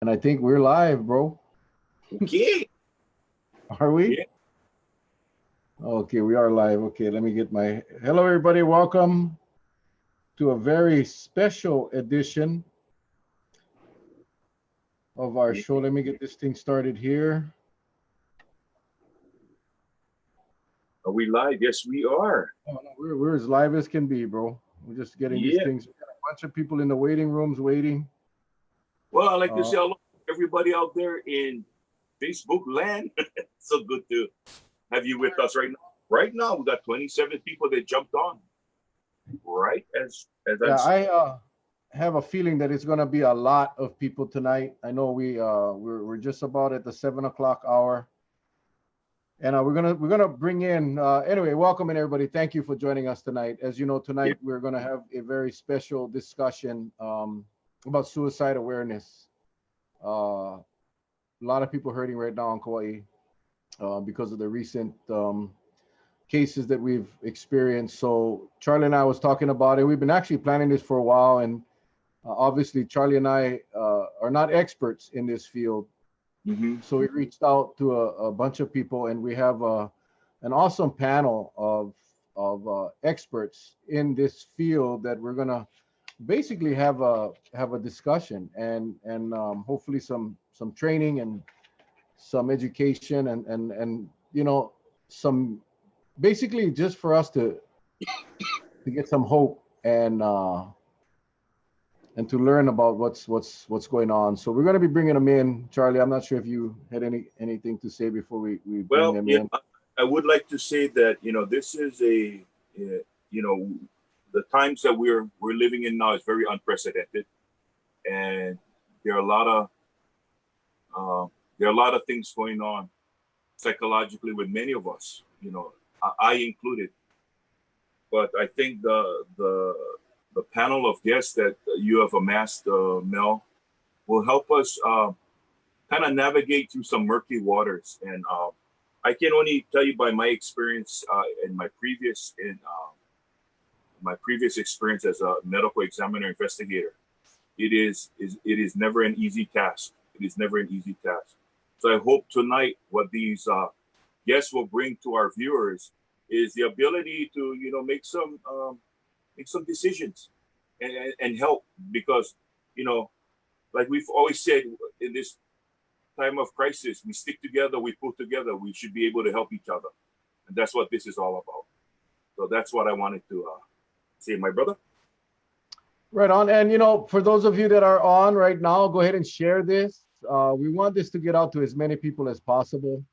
And I think we're live, bro. Okay. Are we? Yeah. Okay, we are live. Okay, let me get my hello, everybody. Welcome to a very special edition of our Yeah. show. Let me get this thing started here. Are we live? Yes, we are. Oh, no, we're as live as can be, bro. We're just getting these Yeah. things. We got a bunch of people in the waiting rooms waiting. Well, I'd like to Uh, say hello to everybody out there in Facebook land. So good to have you with us right now. Right now, we got 27 people that jumped on. Right as I'm yeah, speaking. I have a feeling that it's gonna be a lot of people tonight. I know we're just about at the 7 o'clock hour. And we're gonna bring in anyway. Welcome and everybody. Thank you for joining us tonight. As you know, Yeah. tonight we're gonna have a very special discussion about suicide awareness. A lot of people hurting right now in Kauai because of the recent cases that we've experienced. So Charlie and I was talking about it. We've been actually planning this for a while, and obviously Charlie and I are not experts in this field. Hmm. So we reached out to a bunch of people, and we have an awesome panel of experts in this field that we're gonna basically have a discussion and hopefully some training and some education and some basically just for us to get some hope and to learn about what's going on. So we're going to be bringing them in. Charlie, I'm not sure if you had anything to say before we bring Well, them yeah, in. I would like to say that this is you know the times that we're living in now is very unprecedented, and there are a lot of uh, there are a lot of things going on psychologically with many of us, I included. But I think the panel of guests that you have amassed, Mel, will help us kind of navigate through some murky waters. And I can only tell you by my experience in my previous experience as a medical examiner investigator. It is never an easy task. It is never an easy task. So I hope tonight what these guests will bring to our viewers is the ability to make some decisions and help, because you know like we've always said, in this time of crisis we stick together, we pull together, we should be able to help each other, and that's what this is all about. So that's what I wanted to say, my brother. Right on. And for those of you that are on right now, go ahead and share this. We want this to get out to as many people as possible.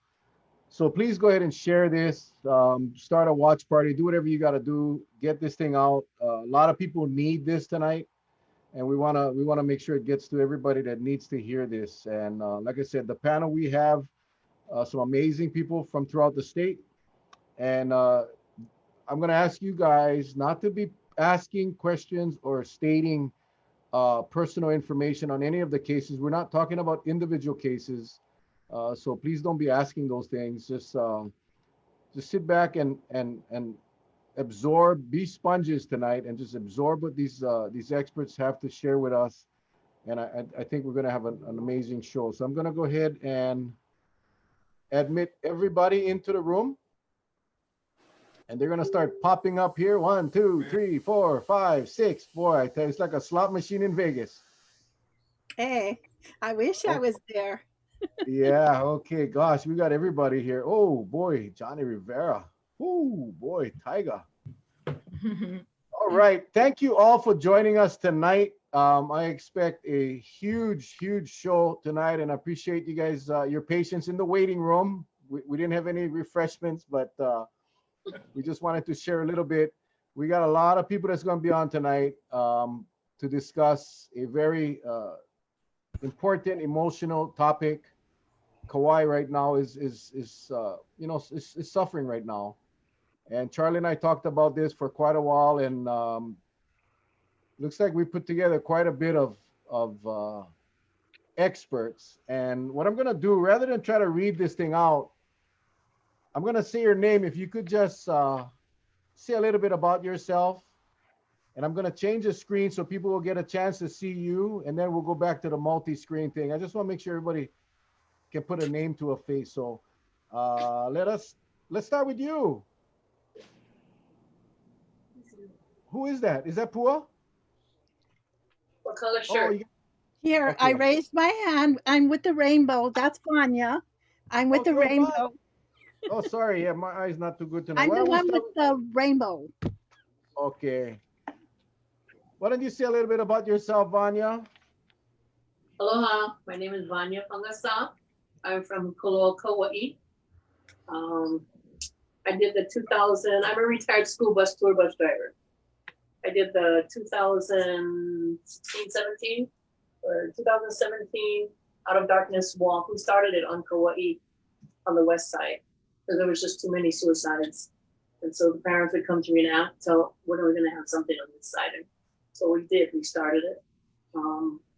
So please go ahead and share this. Start a watch party. Do whatever you got to do. Get this thing out. A lot of people need this tonight, and we wanna make sure it gets to everybody that needs to hear this. And like I said, the panel we have some amazing people from throughout the state, and I'm gonna ask you guys not to be asking questions or stating personal information on any of the cases. We're not talking about individual cases, so please don't be asking those things. Just sit back and absorb. Be sponges tonight and just absorb what these experts have to share with us. And I think we're gonna have an amazing show. So I'm gonna go ahead and admit everybody into the room, and they're gonna start popping up here. One, two, three, four, five, six. Boy, I tell you, it's like a slot machine in Vegas. Hey, I wish I Oh, was there. yeah. Okay. Gosh, we got everybody here. Oh boy, Johnny Rivera. Oh boy, Tiger. All right. Thank you all for joining us tonight. I expect a huge show tonight, and I appreciate you guys your patience in the waiting room. We didn't have any refreshments, but we just wanted to share a little bit. We got a lot of people that's going to be on tonight to discuss a very important, emotional topic. Kauai right now is suffering right now, and Charlie and I talked about this for quite a while, and looks like we put together quite a bit of experts. And what I'm gonna do, rather than try to read this thing out, I'm gonna say your name. If you could just say a little bit about yourself, And I'm gonna change the screen so people will get a chance to see you, and then we'll go back to the multi-screen thing. I just want to make sure everybody can put a name to a face. So let's start with you. Who is that? Is that Pua? What color Oh, shirt? Here, I Okay. raised my hand. I'm with the rainbow. That's Vanya. I'm with the you're Vanya. rainbow. Oh, sorry. Yeah, my eye's not too good tonight. I'm Why the don't we one start with the rainbow. Okay. Why don't you say a little bit about yourself, Vanya? Aloha, my name is Vanya Pangasa. I'm from Koloa, Kauai. I did the 2000, I'm a retired school bus tour bus driver. I did the 2016, 17, or 2017 Out of Darkness Walk. We started it on Kauai on the west side because there was just too many suicides. And so the parents would come to me and tell, when are we gonna have something on this side? And so we did, we started it.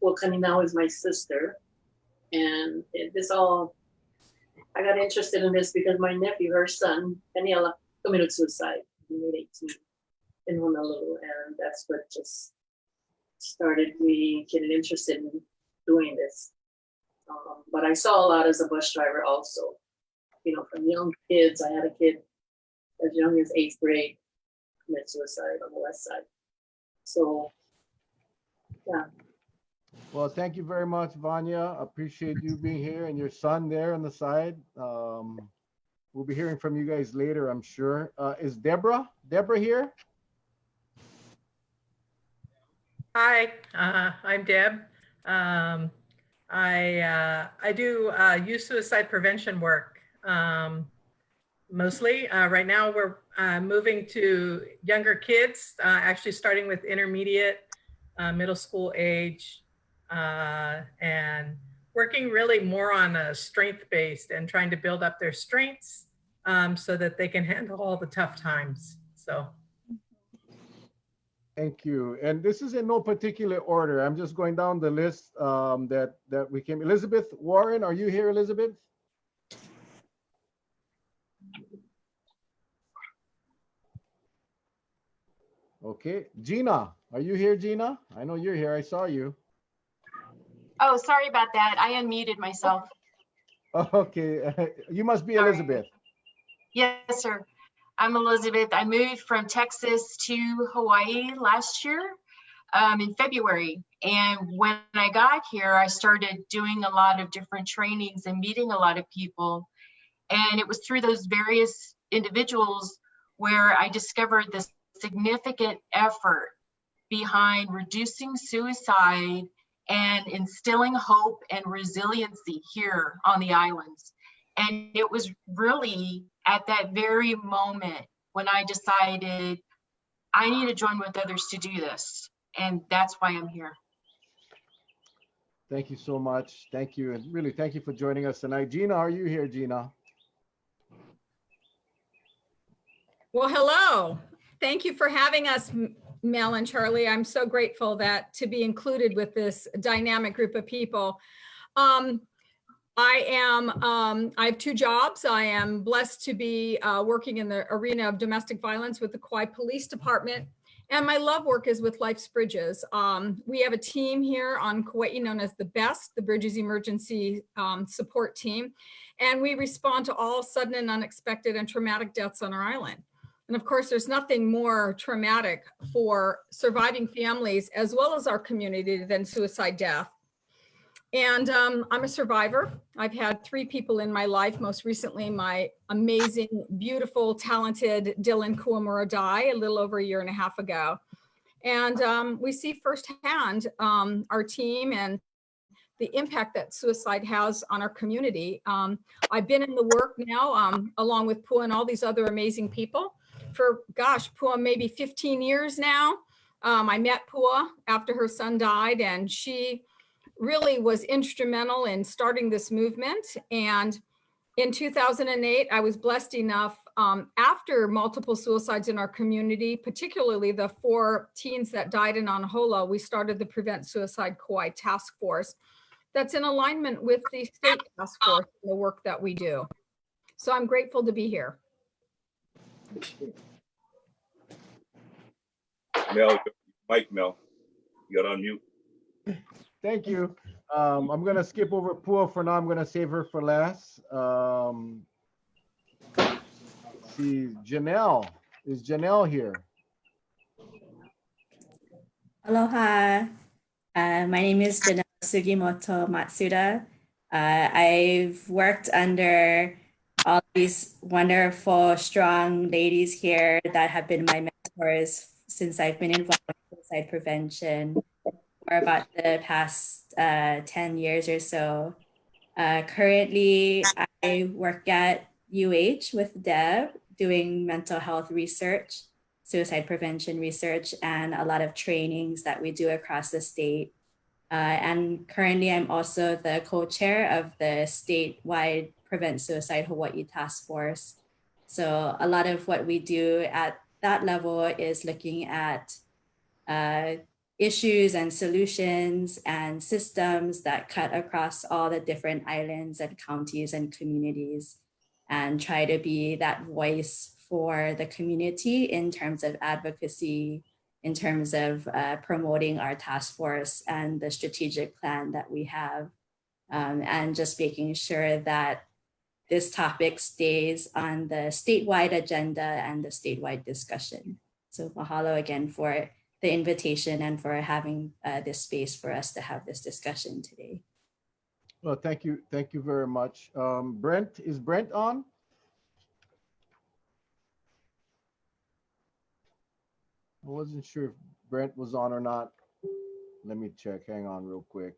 Wakani now is my sister. And I got interested in this because my nephew, her son, Daniela, committed suicide. He made 18 in Honolulu, and that's what just started me getting interested in doing this. But I saw a lot as a bus driver also. You know, from young kids, I had a kid as young as 8th grade commit suicide on the west side. So, yeah. Well, thank you very much, Vanya. Appreciate you being here and your son there on the side. We'll be hearing from you guys later, I'm sure. Is Deborah here? Hi, I'm Deb. I do youth suicide prevention work mostly. Right now we're moving to younger kids, actually starting with intermediate, middle school age, and working really more on a strength-based and trying to build up their strengths so that they can handle all the tough times. So. Thank you. And this is in no particular order. I'm just going down the list that we came. Elizabeth Warren, are you here, Elizabeth? Okay. Gina, are you here, Gina? I know you're here. I saw you. Oh, sorry about that. I unmuted myself. Okay. You must be Sorry. Elizabeth. Yes, sir. I'm Elizabeth. I moved from Texas to Hawaii last year in February. And when I got here, I started doing a lot of different trainings and meeting a lot of people. And it was through those various individuals where I discovered this significant effort behind reducing suicide and instilling hope and resiliency here on the islands. And it was really at that very moment when I decided I need to join with others to do this. And that's why I'm here. Thank you so much. Thank you. And really, thank you for joining us tonight. Gina, are you here, Gina? Well, hello. Thank you for having us, Mel and Charlie. I'm so grateful to be included with this dynamic group of people. I have two jobs. I am blessed to be working in the arena of domestic violence with the Kauai Police Department. And my love work is with Life's Bridges. We have a team here on Kauai known as the BEST, the Bridges Emergency Support Team. And we respond to all sudden and unexpected and traumatic deaths on our island. And of course, there's nothing more traumatic for surviving families as well as our community than suicide death. And I'm a survivor. I've had 3 people in my life. Most recently, my amazing, beautiful, talented Dylan Kuamura died a little over 1.5 years ago. And we see firsthand our team and the impact that suicide has on our community. I've been in the work now, along with Pua and all these other amazing people for, gosh, Pua, maybe 15 years now. I met Pua after her son died, and she really was instrumental in starting this movement. And in 2008, I was blessed enough, after multiple suicides in our community, particularly the 4 teens that died in Anahola, we started the Prevent Suicide Kauai Task Force that's in alignment with the state task force and the work that we do. So I'm grateful to be here. Mel, Mike, Mel, you got on mute. Thank you. I'm gonna skip over Pua for now. I'm gonna save her for last. See, Janelle. Is Janelle here? Aloha. My name is Janelle Sugimoto Matsuda. I've worked under all these wonderful, strong ladies here that have been my mentors since I've been involved in suicide prevention for about the past 10 years or so. Currently, I work at UH with Deb doing mental health research, suicide prevention research, and a lot of trainings that we do across the state. And currently, I'm also the co-chair of the statewide Prevent Suicide Hawaii Task Force. So a lot of what we do at that level is looking at issues and solutions and systems that cut across all the different islands and counties and communities, and try to be that voice for the community in terms of advocacy, in terms of promoting our task force and the strategic plan that we have, and just making sure that this topic stays on the statewide agenda and the statewide discussion. So mahalo again for the invitation and for having this space for us to have this discussion today. Well, thank you very much. Brent, is Brent on? I wasn't sure if Brent was on or not. Let me check. Hang on real quick.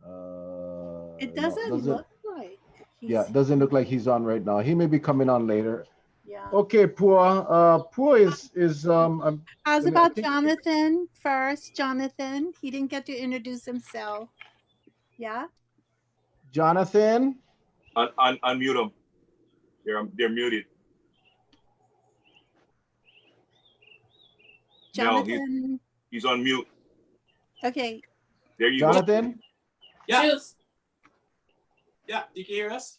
It no, doesn't look like. Yeah, it doesn't look like he's on right now. He may be coming on later. Yeah. Okay, Pua. Pua is How's I about think- Jonathan first? Jonathan, he didn't get to introduce himself. Yeah. Jonathan. Unmute them. They're muted. No, Jonathan. he's on mute. Okay. There you go. Jonathan. Yeah. Yeah, you can hear us?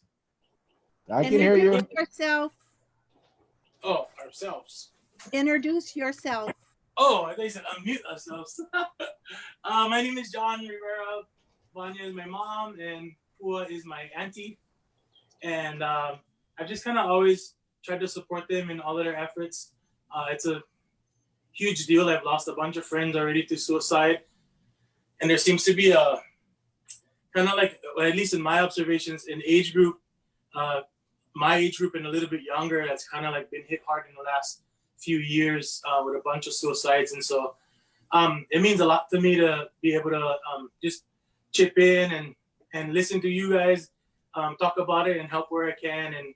I can hear you. Introduce yourself. Oh, ourselves. Introduce yourself. Oh, I thought you said unmute ourselves. My name is John Rivera. Vanya is my mom, and Pua is my auntie. And I've just kind of always tried to support them in all of their efforts. It's a huge deal. I've lost a bunch of friends already to suicide. And there seems to be a kind of like, well, at least in my observations, an age group, my age group and a little bit younger, that's kind of like been hit hard in the last few years with a bunch of suicides. And so it means a lot to me to be able to just chip in and listen to you guys talk about it and help where I can. And,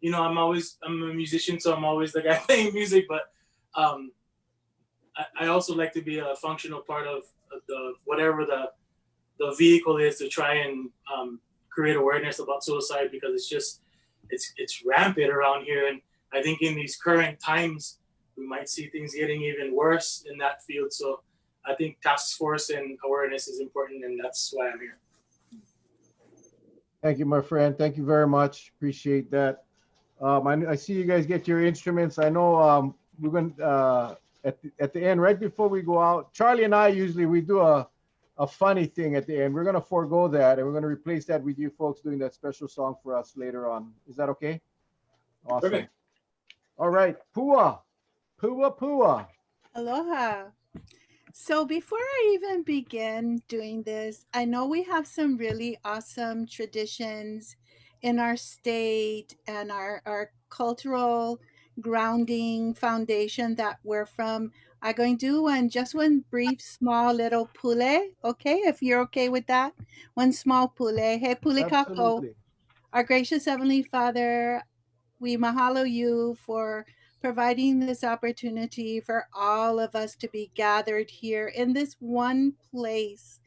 you know, I'm a musician, so I'm always the guy playing music, but I also like to be a functional part of the whatever the vehicle is to try and create awareness about suicide, because it's rampant around here. And I think in these current times, we might see things getting even worse in that field. So I think task force and awareness is important, and that's why I'm here. Thank you, my friend. Thank you very much. Appreciate that. I see you guys get your instruments. I know we're going to, at the end, right before we go out, Charlie and I usually, we do a funny thing at the end. We're going to forego that, and we're going to replace that with you folks doing that special song for us later on. Is that okay? Awesome. Perfect. All right, Pua. Pua. Aloha. So before I even begin doing this, I know we have some really awesome traditions in our state and our cultural grounding foundation that we're from. I'm going to do just one brief, small little pule, okay? If you're okay with that. One small pule. Hey, pule kako. Absolutely. Our gracious Heavenly Father, we mahalo you for providing this opportunity for all of us to be gathered here in this one place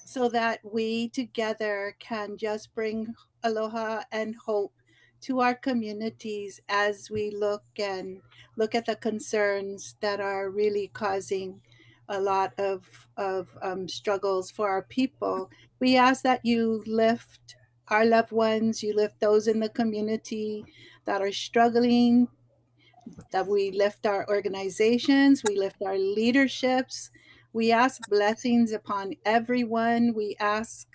so that we together can just bring aloha and hope to our communities as we look at the concerns that are really causing a lot of struggles for our people. We ask that you lift our loved ones, you lift those in the community that are struggling, that we lift our organizations, we lift our leaderships. We ask blessings upon everyone. We ask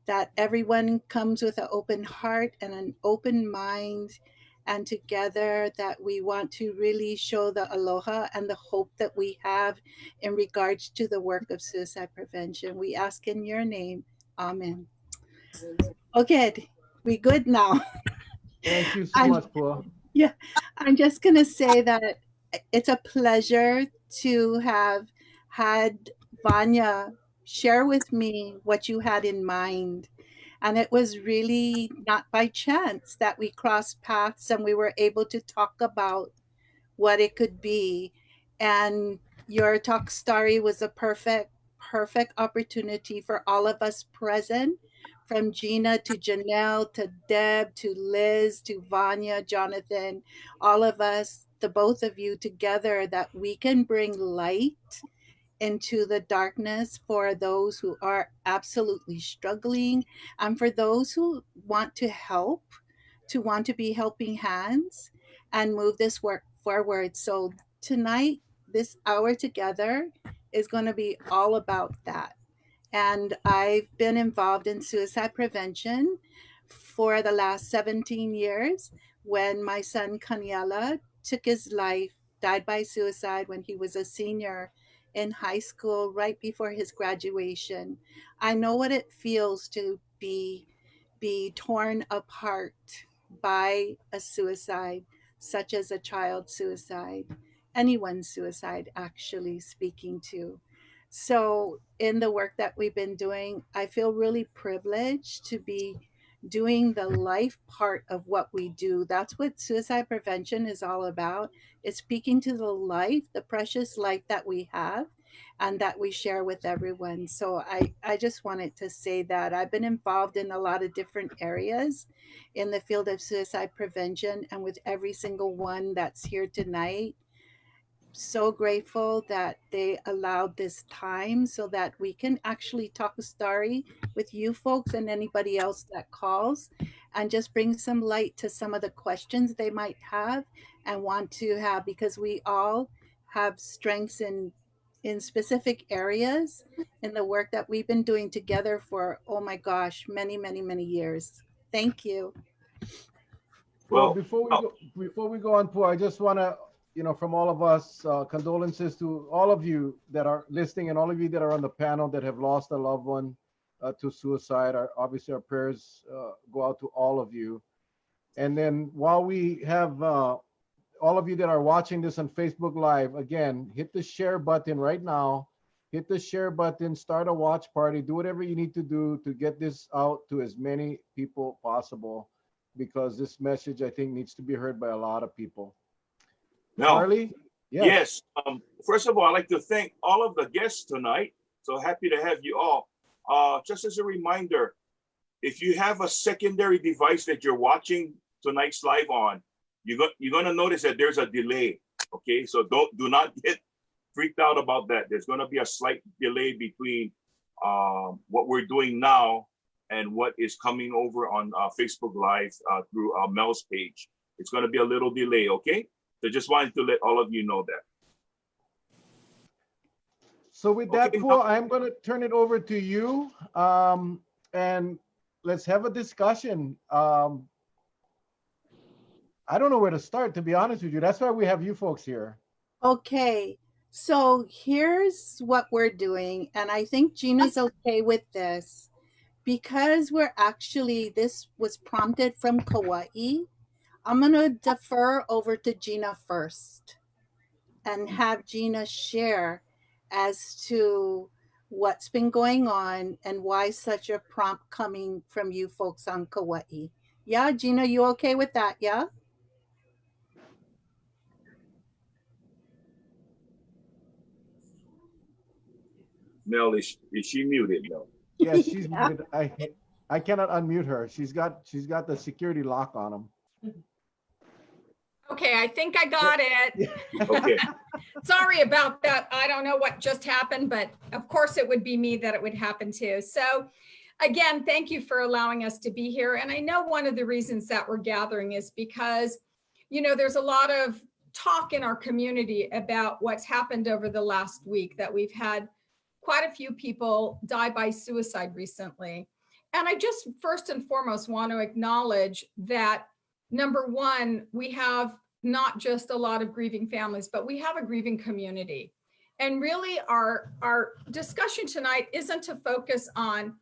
that everyone comes with an open heart and an open mind, and together that we want to really show the aloha and the hope that we have in regards to the work of suicide prevention. We ask in your name. Amen. Okay, we good now. Thank you so I'm- much, Pua. I'm just going to say that it's a pleasure to have had Vanya share with me what you had in mind. And it was really not by chance that we crossed paths and we were able to talk about what it could be. And your talk story was a perfect opportunity for all of us present, from Gina to Janelle to Deb to Liz to Vanya, Jonathan, all of us, the both of you together, that we can bring light into the darkness for those who are absolutely struggling, and for those who want to help, to want to be helping hands and move this work forward. So tonight, this hour together is going to be all about that. And I've been involved in suicide prevention for the last 17 years. When my son Kaniela took his life, died by suicide when he was a senior in high school, right before his graduation, I know what it feels to be torn apart by a suicide, such as a child suicide, anyone's suicide, actually speaking to. So, in the work that we've been doing, I feel really privileged to be doing the life part of what we do. That's what suicide prevention is all about. It's speaking to the life, the precious life that we have and that we share with everyone. So I just wanted to say that I've been involved in a lot of different areas in the field of suicide prevention, and with every single one that's here tonight, so grateful that they allowed this time so that we can actually talk a story with you folks and anybody else that calls, and just bring some light to some of the questions they might have and want to have, because we all have strengths in specific areas in the work that we've been doing together for, oh my gosh, many years. Thank you. Well, Well, before we go on, Pua, I just want to, from all of us, condolences to all of you that are listening and all of you that are on the panel that have lost a loved one to suicide. Obviously, our prayers go out to all of you. And then while we have all of you that are watching this on Facebook Live, again, hit the share button right now. Hit the share button, start a watch party, do whatever you need to do to get this out to as many people possible, because this message, I think, needs to be heard by a lot of people. now, Charlie? yes. First of all, I'd like to thank all of the guests tonight. So happy to have you all. Just as a reminder, if you have a secondary device that you're watching tonight's live on, you're gonna notice that there's a delay. Okay, so do not get freaked out about that. There's gonna be a slight delay between what we're doing now and what is coming over on Facebook Live through Mel's page. It's gonna be a little delay, okay? So just wanted to let all of you know that. So with that, Okay, Pua, I'm going to turn it over to you, and let's have a discussion. I don't know where to start, to be honest with you. That's why we have you folks here. Okay, so here's what we're doing, and I think Gina's okay with this, because this was prompted from Kauai. I'm gonna defer over to Gina first and have Gina share as to what's been going on and why such a prompt coming from you folks on Kauai. Yeah, Gina, you okay with that? Yeah? Mel, is she muted? No. Yes, she's muted. I cannot unmute her. She's got the security lock on them. Okay, I think I got it. Okay. Sorry about that. I don't know what just happened, but of course it would be me that it would happen to. So again, thank you for allowing us to be here. And I know one of the reasons that we're gathering is because, there's a lot of talk in our community about what's happened over the last week, that we've had quite a few people die by suicide recently. And I just first and foremost want to acknowledge that, number one, we have not just a lot of grieving families, but we have a grieving community. And really our discussion tonight isn't to focus on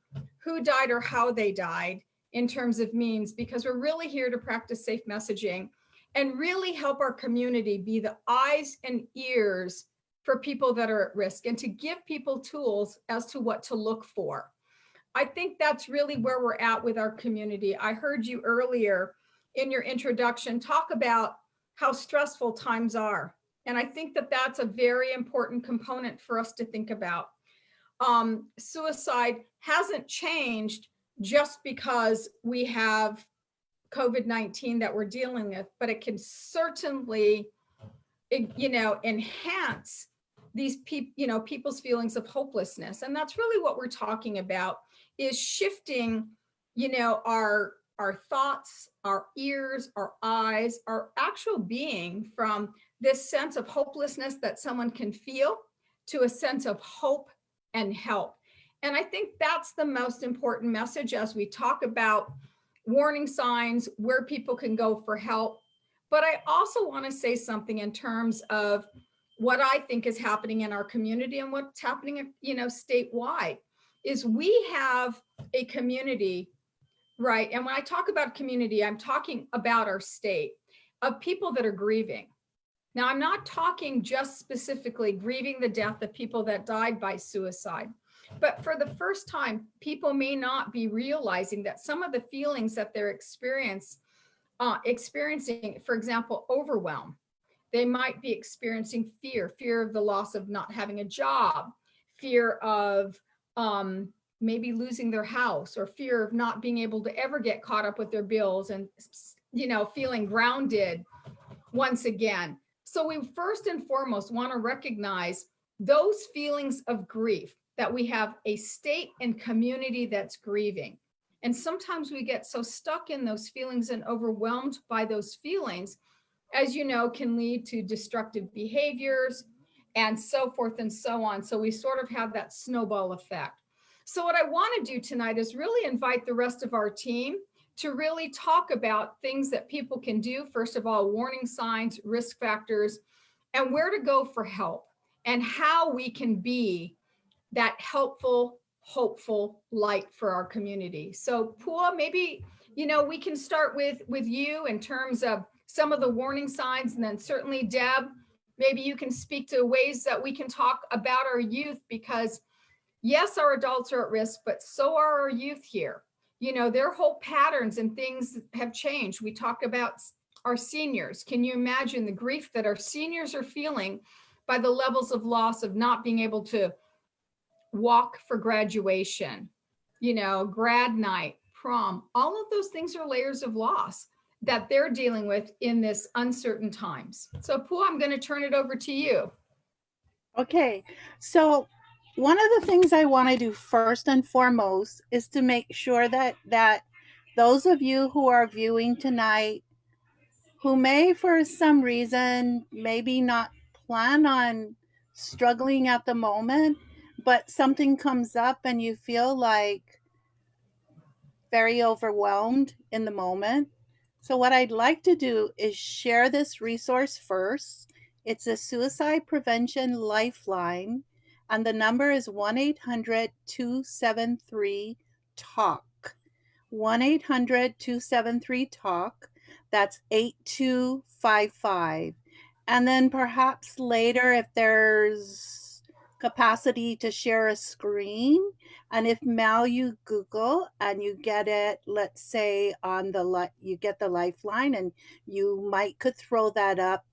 who died or how they died in terms of means, because we're really here to practice safe messaging and really help our community be the eyes and ears for people that are at risk, and to give people tools as to what to look for. I think that's really where we're at with our community. I heard you earlier in your introduction talk about how stressful times are. And I think that that's a very important component for us to think about. Suicide hasn't changed just because we have COVID-19 that we're dealing with, but it can certainly, enhance these people's feelings of hopelessness. And that's really what we're talking about, is shifting, our thoughts, our ears, our eyes, our actual being from this sense of hopelessness that someone can feel to a sense of hope and help. And I think that's the most important message as we talk about warning signs, where people can go for help. But I also want to say something in terms of what I think is happening in our community and what's happening, statewide, is we have a community, right? And when I talk about community, I'm talking about our state of people that are grieving. Now, I'm not talking just specifically grieving the death of people that died by suicide, but for the first time, people may not be realizing that some of the feelings that they're experiencing, for example, overwhelm. They might be experiencing fear of the loss of not having a job, fear of maybe losing their house, or fear of not being able to ever get caught up with their bills, and, feeling grounded once again. So we first and foremost want to recognize those feelings of grief, that we have a state and community that's grieving. And sometimes we get so stuck in those feelings and overwhelmed by those feelings, as you know, can lead to destructive behaviors and so forth and so on. So we sort of have that snowball effect. So what I want to do tonight is really invite the rest of our team to really talk about things that people can do. First of all, warning signs, risk factors, and where to go for help, and how we can be that helpful, hopeful light for our community. So Pua, maybe, we can start with you in terms of some of the warning signs, and then certainly Deb, maybe you can speak to ways that we can talk about our youth, because yes, our adults are at risk, but so are our youth here. Their whole patterns and things have changed. We talk about our seniors. Can you imagine the grief that our seniors are feeling by the levels of loss of not being able to walk for graduation, grad night, prom? All of those things are layers of loss that they're dealing with in this uncertain times. So Pua, I'm going to turn it over to you. Okay, so one of the things I want to do first and foremost is to make sure that those of you who are viewing tonight, who may for some reason maybe not plan on struggling at the moment, but something comes up and you feel like very overwhelmed in the moment. So what I'd like to do is share this resource first. It's a suicide prevention lifeline, and the number is 1-800-273-TALK. 1-800-273-TALK. That's 8255. And then perhaps later, if there's capacity to share a screen, and if Mal, you Google and you get it, let's say you get the lifeline, and you could throw that up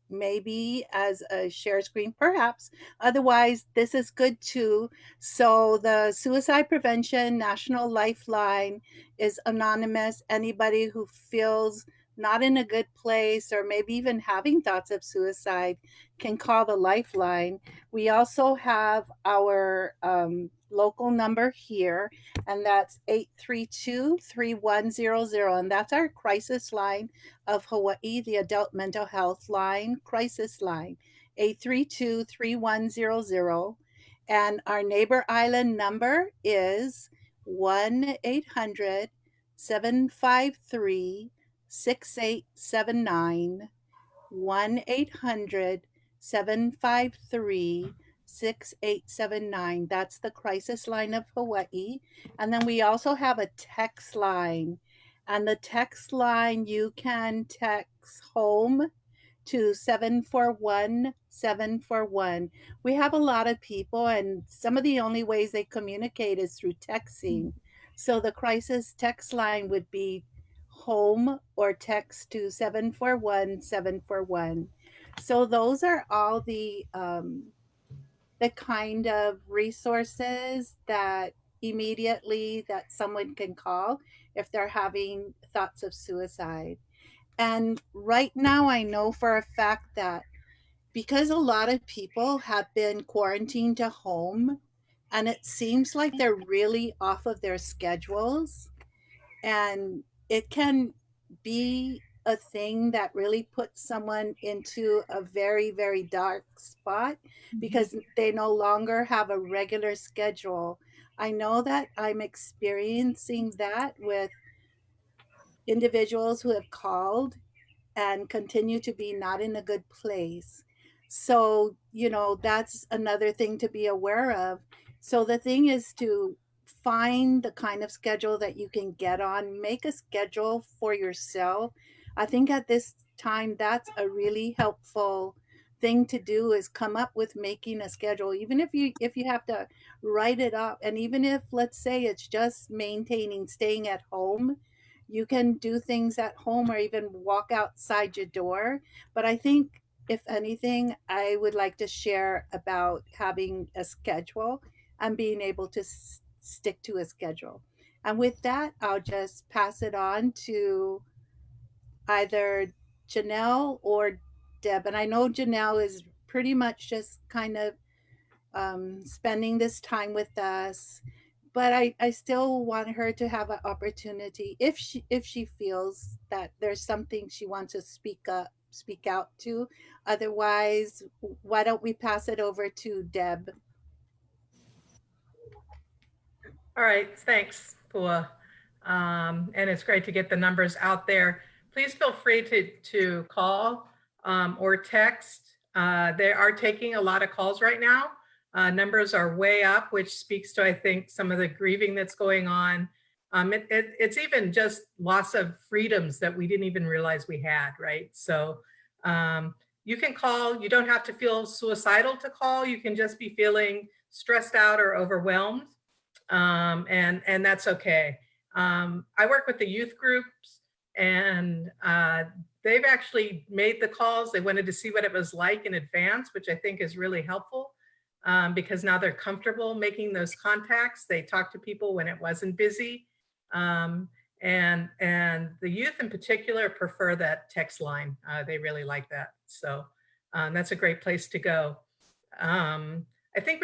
maybe as a share screen, perhaps. Otherwise, this is good too. So the Suicide Prevention National Lifeline is anonymous. Anybody who feels not in a good place, or maybe even having thoughts of suicide, can call the lifeline. We also have our local number here, and that's 832-3100. And that's our crisis line of Hawaii, the adult mental health line, crisis line, 832-3100. And our neighbor island number is 1-800-753-6879. 1-800-753-6879. That's the crisis line of Hawaii. And then we also have a text line. And the text line, you can text home to 741-741. We have a lot of people, and some of the only ways they communicate is through texting. So the crisis text line would be home or text to 741-741. So those are all the kind of resources that immediately that someone can call if they're having thoughts of suicide. And right now I know for a fact that because a lot of people have been quarantined to home, and it seems like they're really off of their schedules, and it can be a thing that really puts someone into a very, very dark spot because they no longer have a regular schedule. I know that I'm experiencing that with individuals who have called and continue to be not in a good place. So, that's another thing to be aware of. So the thing is to find the kind of schedule that you can get on, make a schedule for yourself. I think at this time, that's a really helpful thing to do, is come up with making a schedule, even if you have to write it up. And even if, let's say, it's just maintaining staying at home, you can do things at home or even walk outside your door. But I think, if anything, I would like to share about having a schedule and being able to stick to a schedule. And with that, I'll just pass it on to either Janelle or Deb. And I know Janelle is pretty much just kind of spending this time with us, but I still want her to have an opportunity if she feels that there's something she wants to speak out to. Otherwise, why don't we pass it over to Deb? All right, thanks, Pua. And it's great to get the numbers out there. Please feel free to call or text. They are taking a lot of calls right now. Numbers are way up, which speaks to, I think, some of the grieving that's going on. It's even just loss of freedoms that we didn't even realize we had, right? So you can call. You don't have to feel suicidal to call. You can just be feeling stressed out or overwhelmed, and that's okay. I work with the youth groups, and they've actually made the calls. They wanted to see what it was like in advance, which I think is really helpful. Because now they're comfortable making those contacts. They talk to people when it wasn't busy. And the youth in particular prefer that text line. They really like that. So that's a great place to go. I think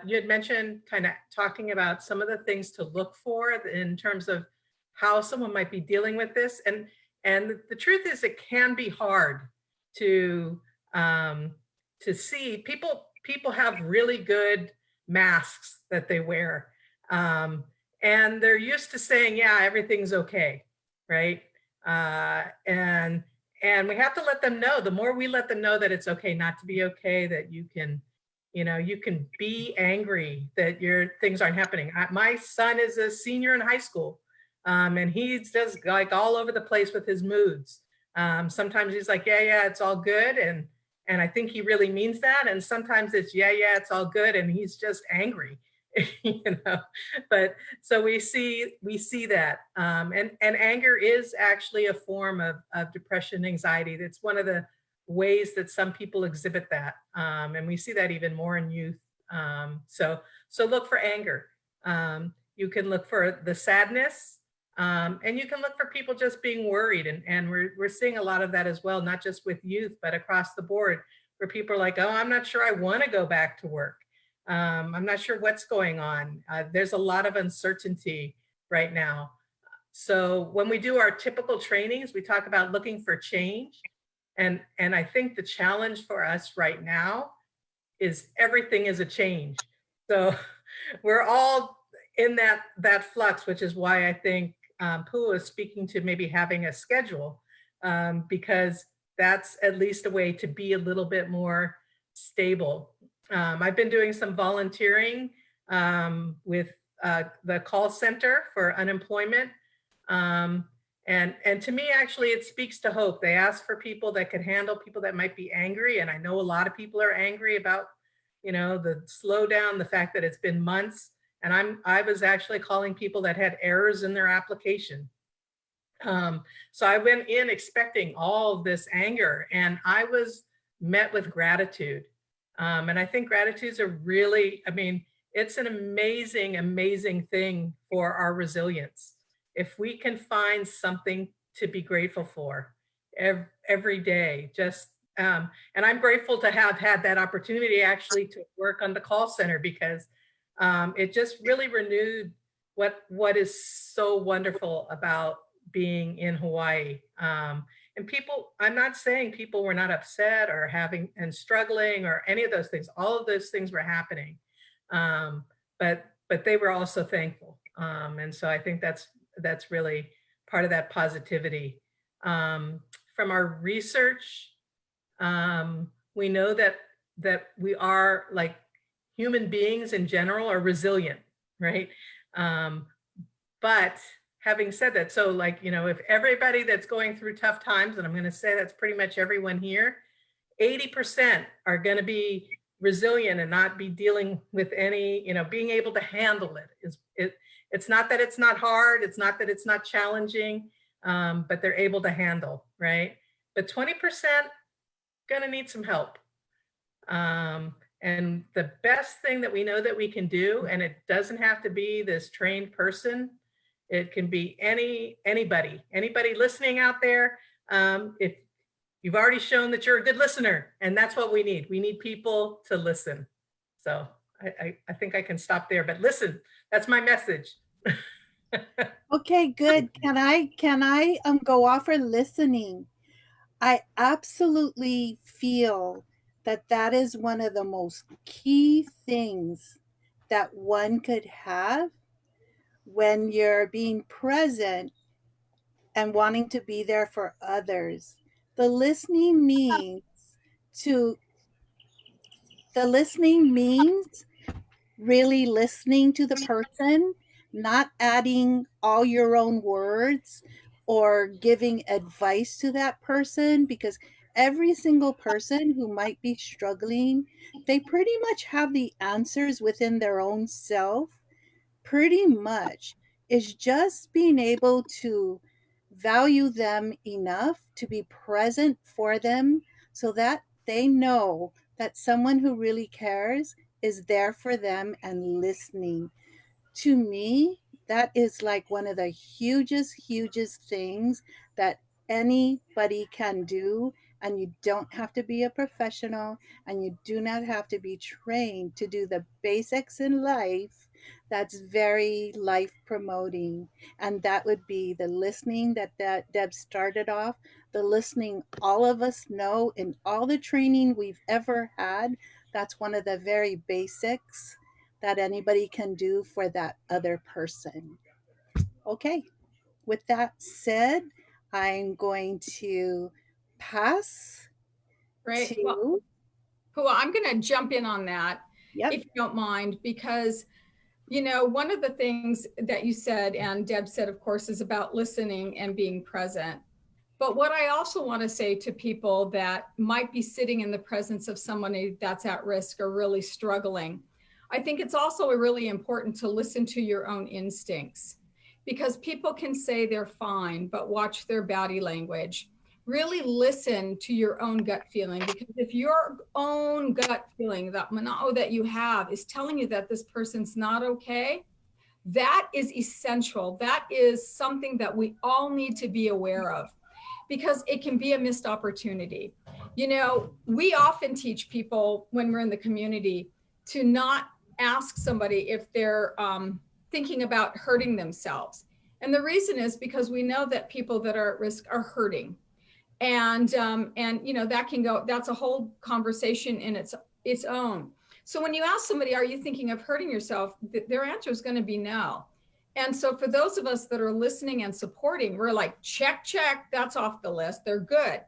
you had mentioned kind of talking about some of the things to look for in terms of how someone might be dealing with this. And the truth is, it can be hard to see. People have really good masks that they wear. And they're used to saying, yeah, everything's okay, right? And we have to let them know, the more we let them know that it's okay not to be okay, that you can be angry that things aren't happening. My son is a senior in high school, and he's just like all over the place with his moods. Sometimes he's like, yeah, it's all good. And I think he really means that. And sometimes it's, yeah, it's all good. And he's just angry, but so we see that. And anger is actually a form of depression, anxiety. That's one of the ways that some people exhibit that. And we see that even more in youth. So look for anger. You can look for the sadness, and you can look for people just being worried. And we're seeing a lot of that as well, not just with youth, but across the board, where people are like, oh, I'm not sure I want to go back to work. I'm not sure what's going on. There's a lot of uncertainty right now. So when we do our typical trainings, we talk about looking for change. And I think the challenge for us right now is everything is a change. So we're all in that flux, which is why I think Pua is speaking to maybe having a schedule, because that's at least a way to be a little bit more stable. I've been doing some volunteering with the call center for unemployment. And to me, actually, it speaks to hope. They ask for people that can handle people that might be angry. And I know a lot of people are angry about, you know, the slowdown, the fact that it's been months. And I was actually calling people that had errors in their application. So I went in expecting all of this anger, and I was met with gratitude. And I think gratitudes are really, I mean, it's an amazing, amazing thing for our resilience. If we can find something to be grateful for every day, just, and I'm grateful to have had that opportunity actually to work on the call center, because it just really renewed what is so wonderful about being in Hawaii. And people, I'm not saying people were not upset or having and struggling or any of those things. All of those things were happening, but they were also thankful. And so I think that's really part of that positivity. From our research, we know that we are, like, human beings in general are resilient, right? But having said that, so, like, you know, if everybody that's going through tough times, and I'm going to say that's pretty much everyone here, 80% are going to be resilient and not be dealing with any, you know, being able to handle it. It's not that it's not hard. It's not that it's not challenging, but they're able to handle, right? But 20% going to need some help. And the best thing that we know that we can do, and it doesn't have to be this trained person, it can be anybody listening out there. If you've already shown that you're a good listener, and that's what we need. We need people to listen. So I think I can stop there, but listen, that's my message. Okay, good. Can I go off for listening? I absolutely feel that is one of the most key things that one could have when you're being present and wanting to be there for others. The listening means really listening to the person, not adding all your own words or giving advice to that person, because every single person who might be struggling, they pretty much have the answers within their own self. Pretty much is just being able to value them enough to be present for them so that they know that someone who really cares is there for them and listening. To me, that is like one of the hugest things that anybody can do. And you don't have to be a professional, and you do not have to be trained to do the basics in life. That's very life promoting. And that would be the listening that Deb started off, the listening all of us know in all the training we've ever had. That's one of the very basics that anybody can do for that other person. Okay, with that said, I'm going to pass Right. to. Well, Pua, I'm going to jump in on that, Yep. if you don't mind, because, you know, one of the things that you said, and Deb said, of course, is about listening and being present. But what I also want to say to people that might be sitting in the presence of someone that's at risk or really struggling, I think it's also really important to listen to your own instincts, because people can say they're fine, but watch their body language. Really listen to your own gut feeling, because if your own gut feeling, that mana'o that you have, is telling you that this person's not okay, that is essential. That is something that we all need to be aware of, because it can be a missed opportunity. You know, we often teach people when we're in the community to not ask somebody if they're thinking about hurting themselves. And the reason is because we know that people that are at risk are hurting. And you know, that can go, that's a whole conversation in its own. So when you ask somebody, are you thinking of hurting yourself? Their answer is going to be no. And so for those of us that are listening and supporting, we're like, check, check, that's off the list. They're good.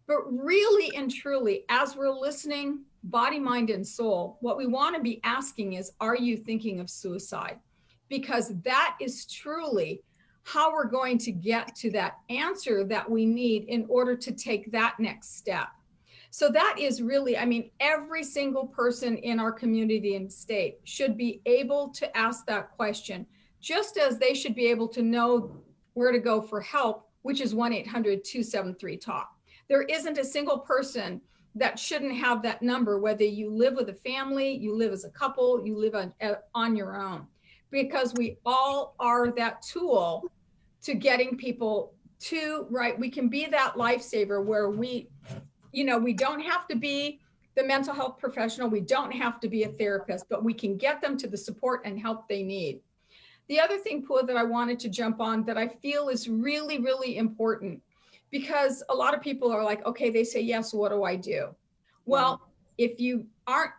But really and truly, as we're listening, body, mind, and soul, what we want to be asking is, are you thinking of suicide? Because that is truly how we're going to get to that answer that we need in order to take that next step. So that is really, I mean, every single person in our community and state should be able to ask that question, just as they should be able to know where to go for help, which is 1-800-273-TALK. There isn't a single person that shouldn't have that number, whether you live with a family, you live as a couple, you live on your own, because we all are that tool to getting people to, right, we can be that lifesaver where we, you know, we don't have to be the mental health professional, we don't have to be a therapist, but we can get them to the support and help they need. The other thing, Pua, that I wanted to jump on that I feel is really, really important, because a lot of people are like, okay, they say yes, what do I do? Well, if you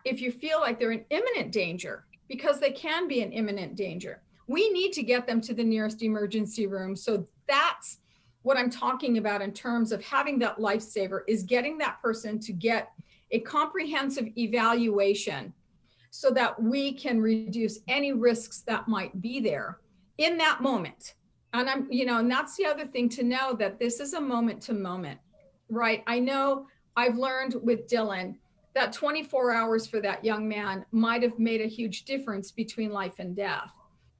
feel like they're in imminent danger, because they can be in imminent danger, we need to get them to the nearest emergency room. So that's what I'm talking about in terms of having that lifesaver, is getting that person to get a comprehensive evaluation so that we can reduce any risks that might be there in that moment. And I'm, you know, and that's the other thing to know, that this is a moment to moment, right? I know I've learned with Dylan that 24 hours for that young man might have made a huge difference between life and death.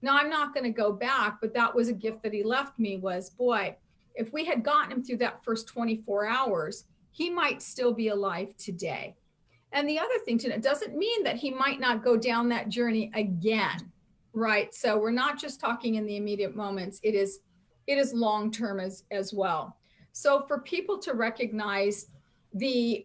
Now, I'm not going to go back, but that was a gift that he left me, was, boy, if we had gotten him through that first 24 hours, he might still be alive today. And the other thing to know, it doesn't mean that he might not go down that journey again, right? So we're not just talking in the immediate moments. It is long-term as well. So for people to recognize the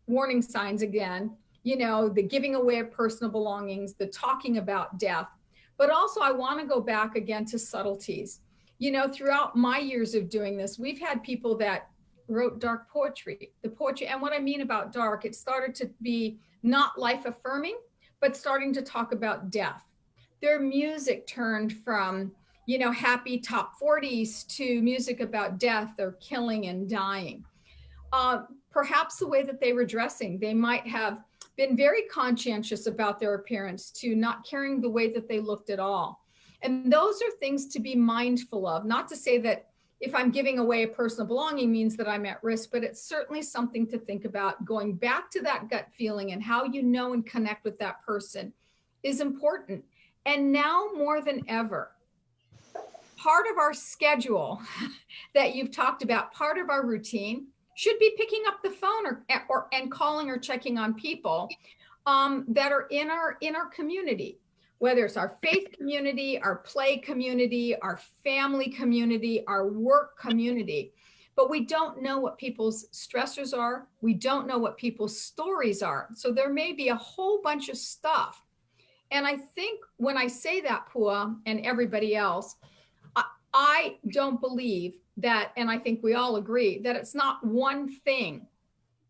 warning signs again, you know, the giving away of personal belongings, the talking about death, but also I want to go back again to subtleties. You know, throughout my years of doing this, we've had people that wrote dark poetry. The poetry, and what I mean about dark, it started to be not life affirming, but starting to talk about death. Their music turned from, you know, happy top 40s to music about death or killing and dying. Perhaps the way that they were dressing, they might have been very conscientious about their appearance, to not caring the way that they looked at all. And those are things to be mindful of. Not to say that if I'm giving away a personal belonging means that I'm at risk, but it's certainly something to think about. Going back to that gut feeling and how you know and connect with that person is important. And now more than ever, part of our schedule that you've talked about, part of our routine, should be picking up the phone and calling or checking on people that are in our community, whether it's our faith community, our play community, our family community, our work community. But we don't know what people's stressors are. We don't know what people's stories are. So there may be a whole bunch of stuff. And I think when I say that, Pua, and everybody else, I don't believe that, and I think we all agree, that it's not one thing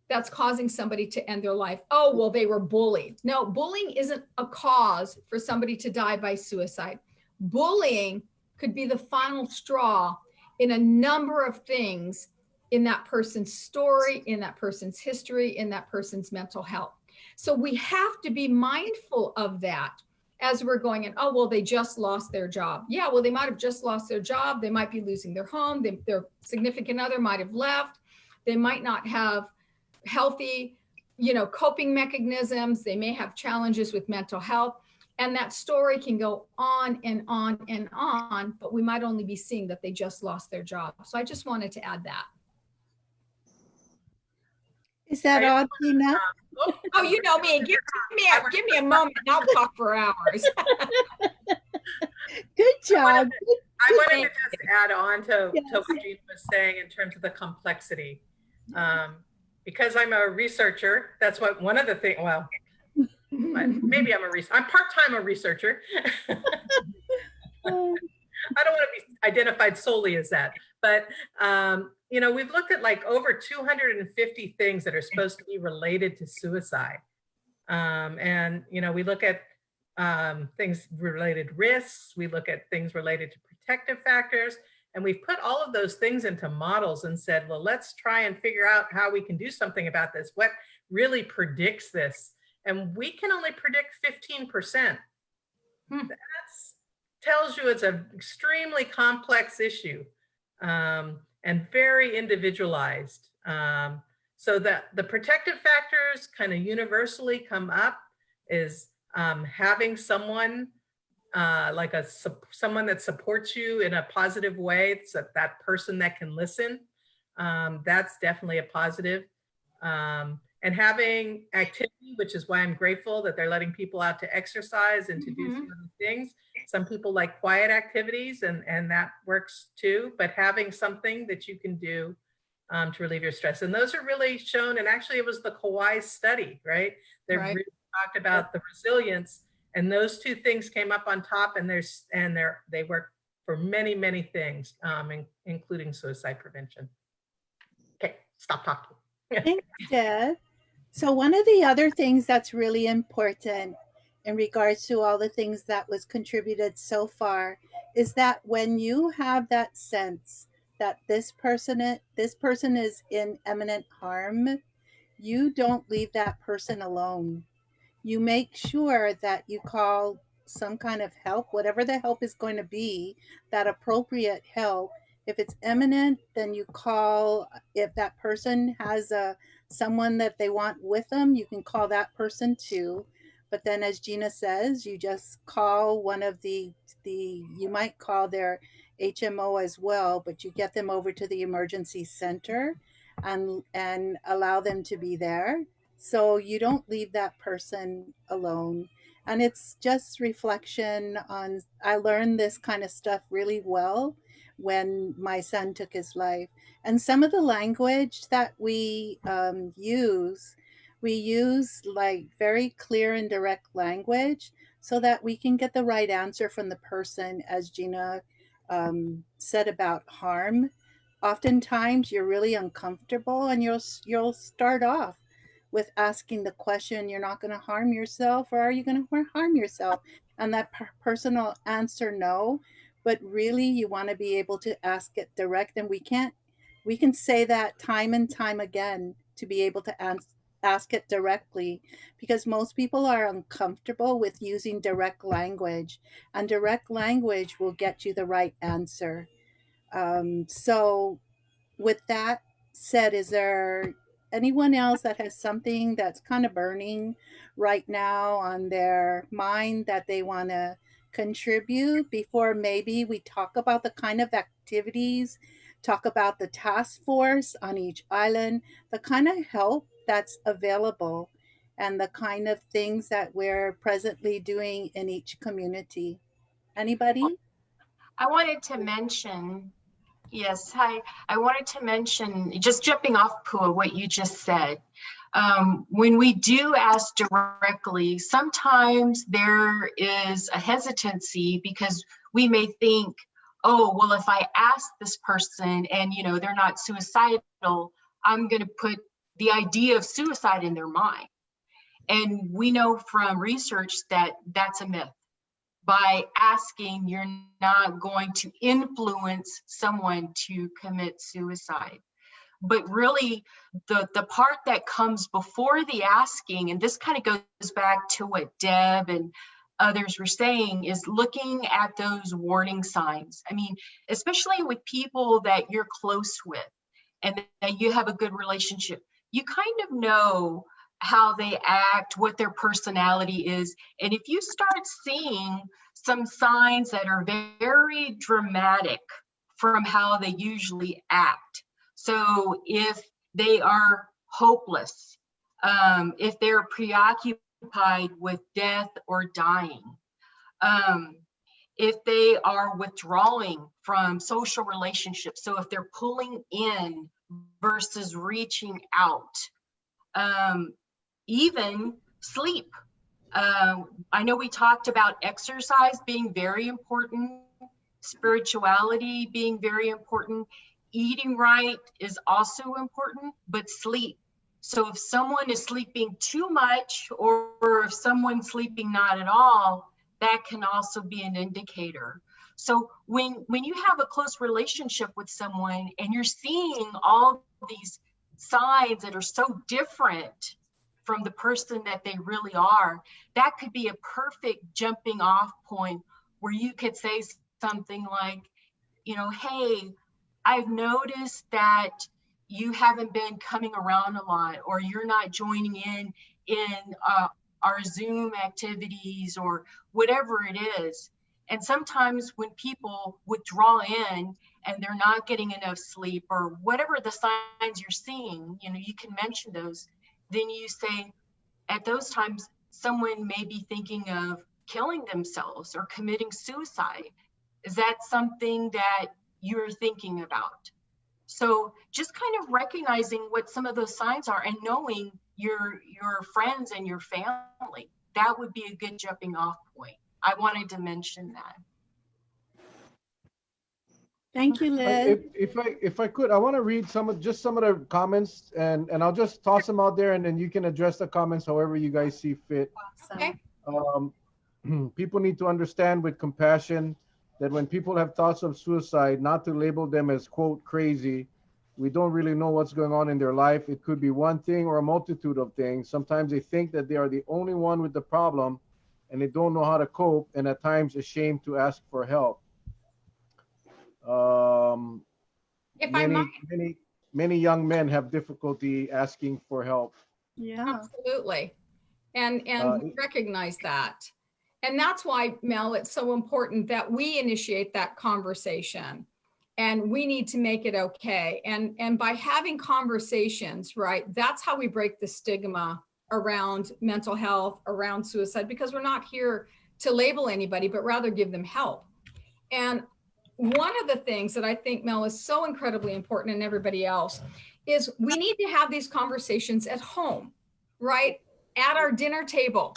that's causing somebody to end their life. Oh, well, they were bullied. No, bullying isn't a cause for somebody to die by suicide. Bullying could be the final straw in a number of things in that person's story, in that person's history, in that person's mental health. So we have to be mindful of that as we're going in. Oh, well, they just lost their job. Yeah, well, they might have just lost their job. They might be losing their home. Their significant other might have left. They might not have healthy, you know, coping mechanisms. They may have challenges with mental health. And that story can go on and on and on, but we might only be seeing that they just lost their job. So I just wanted to add that. Is that all, Tina? Oh, you know me. Give me a moment and I'll talk for hours. Good job. I wanted to just add on to what Gina was saying in terms of the complexity. Because I'm a researcher, that's what one of the things, well, But maybe I'm part-time a researcher. I don't want to be identified solely as that, but you know, we've looked at like over 250 things that are supposed to be related to suicide. And you know, we look at things related risks, we look at things related to protective factors, and we've put all of those things into models and said, well, let's try and figure out how we can do something about this. What really predicts this? And we can only predict 15%. That tells you it's an extremely complex issue and very individualized. So that the protective factors kind of universally come up is having someone like someone that supports you in a positive way. It's that person that can listen. That's definitely a positive. And having activity, which is why I'm grateful that they're letting people out to exercise and to do some other things. Some people like quiet activities and that works too, but having something that you can do to relieve your stress. And those are really shown, and actually it was the Kauai study, right? They really talked about the resilience, and those two things came up on top, and they work for many, many things, including suicide prevention. Okay, stop talking. Thanks, Deb. So one of the other things that's really important in regards to all the things that was contributed so far is that when you have that sense that this person is in imminent harm, you don't leave that person alone. You make sure that you call some kind of help, whatever the help is going to be, that appropriate help. If it's imminent, then you call. If that person has someone that they want with them, you can call that person too. But then, as Gina says, you just call one of you might call their HMO as well, but you get them over to the emergency center and allow them to be there. So you don't leave that person alone. And it's just reflection on, I learned this kind of stuff really well when my son took his life. And some of the language that we use like very clear and direct language so that we can get the right answer from the person, as Gina said about harm. Oftentimes you're really uncomfortable and you'll start off with asking the question, you're not going to harm yourself, or are you going to harm yourself? And that person will answer no, but really you want to be able to ask it direct. And we can say that time and time again to be able to ask it directly, because most people are uncomfortable with using direct language, and direct language will get you the right answer. So with that said, is there anyone else that has something that's kind of burning right now on their mind that they want to contribute before maybe we talk about the kind of activities, talk about the task force on each island, the kind of help that's available, and the kind of things that we're presently doing in each community? Anybody? I wanted to mention, yes, hi. I wanted to mention, just jumping off, Pua, what you just said. When we do ask directly, sometimes there is a hesitancy because we may think, oh, well, if I ask this person and, you know, they're not suicidal, I'm going to put the idea of suicide in their mind. And we know from research that that's a myth. By asking, you're not going to influence someone to commit suicide. But really, the part that comes before the asking, and this kind of goes back to what Deb and others were saying, is looking at those warning signs. I mean, especially with people that you're close with and that you have a good relationship, you kind of know how they act, what their personality is. And if you start seeing some signs that are very dramatic from how they usually act, so if they are hopeless, if they're preoccupied with death or dying, if they are withdrawing from social relationships, so if they're pulling in versus reaching out, even sleep. I know we talked about exercise being very important, spirituality being very important. Eating right is also important, but sleep. So if someone is sleeping too much, or if someone's sleeping not at all, that can also be an indicator. So when you have a close relationship with someone and you're seeing all these signs that are so different from the person that they really are, that could be a perfect jumping off point where you could say something like, hey, I've noticed that you haven't been coming around a lot, or you're not joining in our Zoom activities, or whatever it is. And sometimes when people withdraw in and they're not getting enough sleep, or whatever the signs you're seeing, you can mention those. Then you say, at those times, someone may be thinking of killing themselves or committing suicide. Is that something that you're thinking about? So just kind of recognizing what some of those signs are and knowing your friends and your family, that would be a good jumping off point. I wanted to mention that. Thank you, Liz. If I could, I want to read some of the comments, and I'll just toss them out there, and then you can address the comments however you guys see fit. Awesome. People need to understand with compassion that when people have thoughts of suicide, not to label them as, quote, crazy. We don't really know what's going on in their life. It could be one thing or a multitude of things. Sometimes they think that they are the only one with the problem, and they don't know how to cope, and at times ashamed to ask for help. Many young men have difficulty asking for help. Yeah. Absolutely. And we recognize that. And that's why, Mel, it's so important that we initiate that conversation, and we need to make it okay. And by having conversations, right, that's how we break the stigma around mental health, around suicide, because we're not here to label anybody, but rather give them help. And one of the things that I think, Mel, is so incredibly important, and everybody else, is we need to have these conversations at home, right? At our dinner table.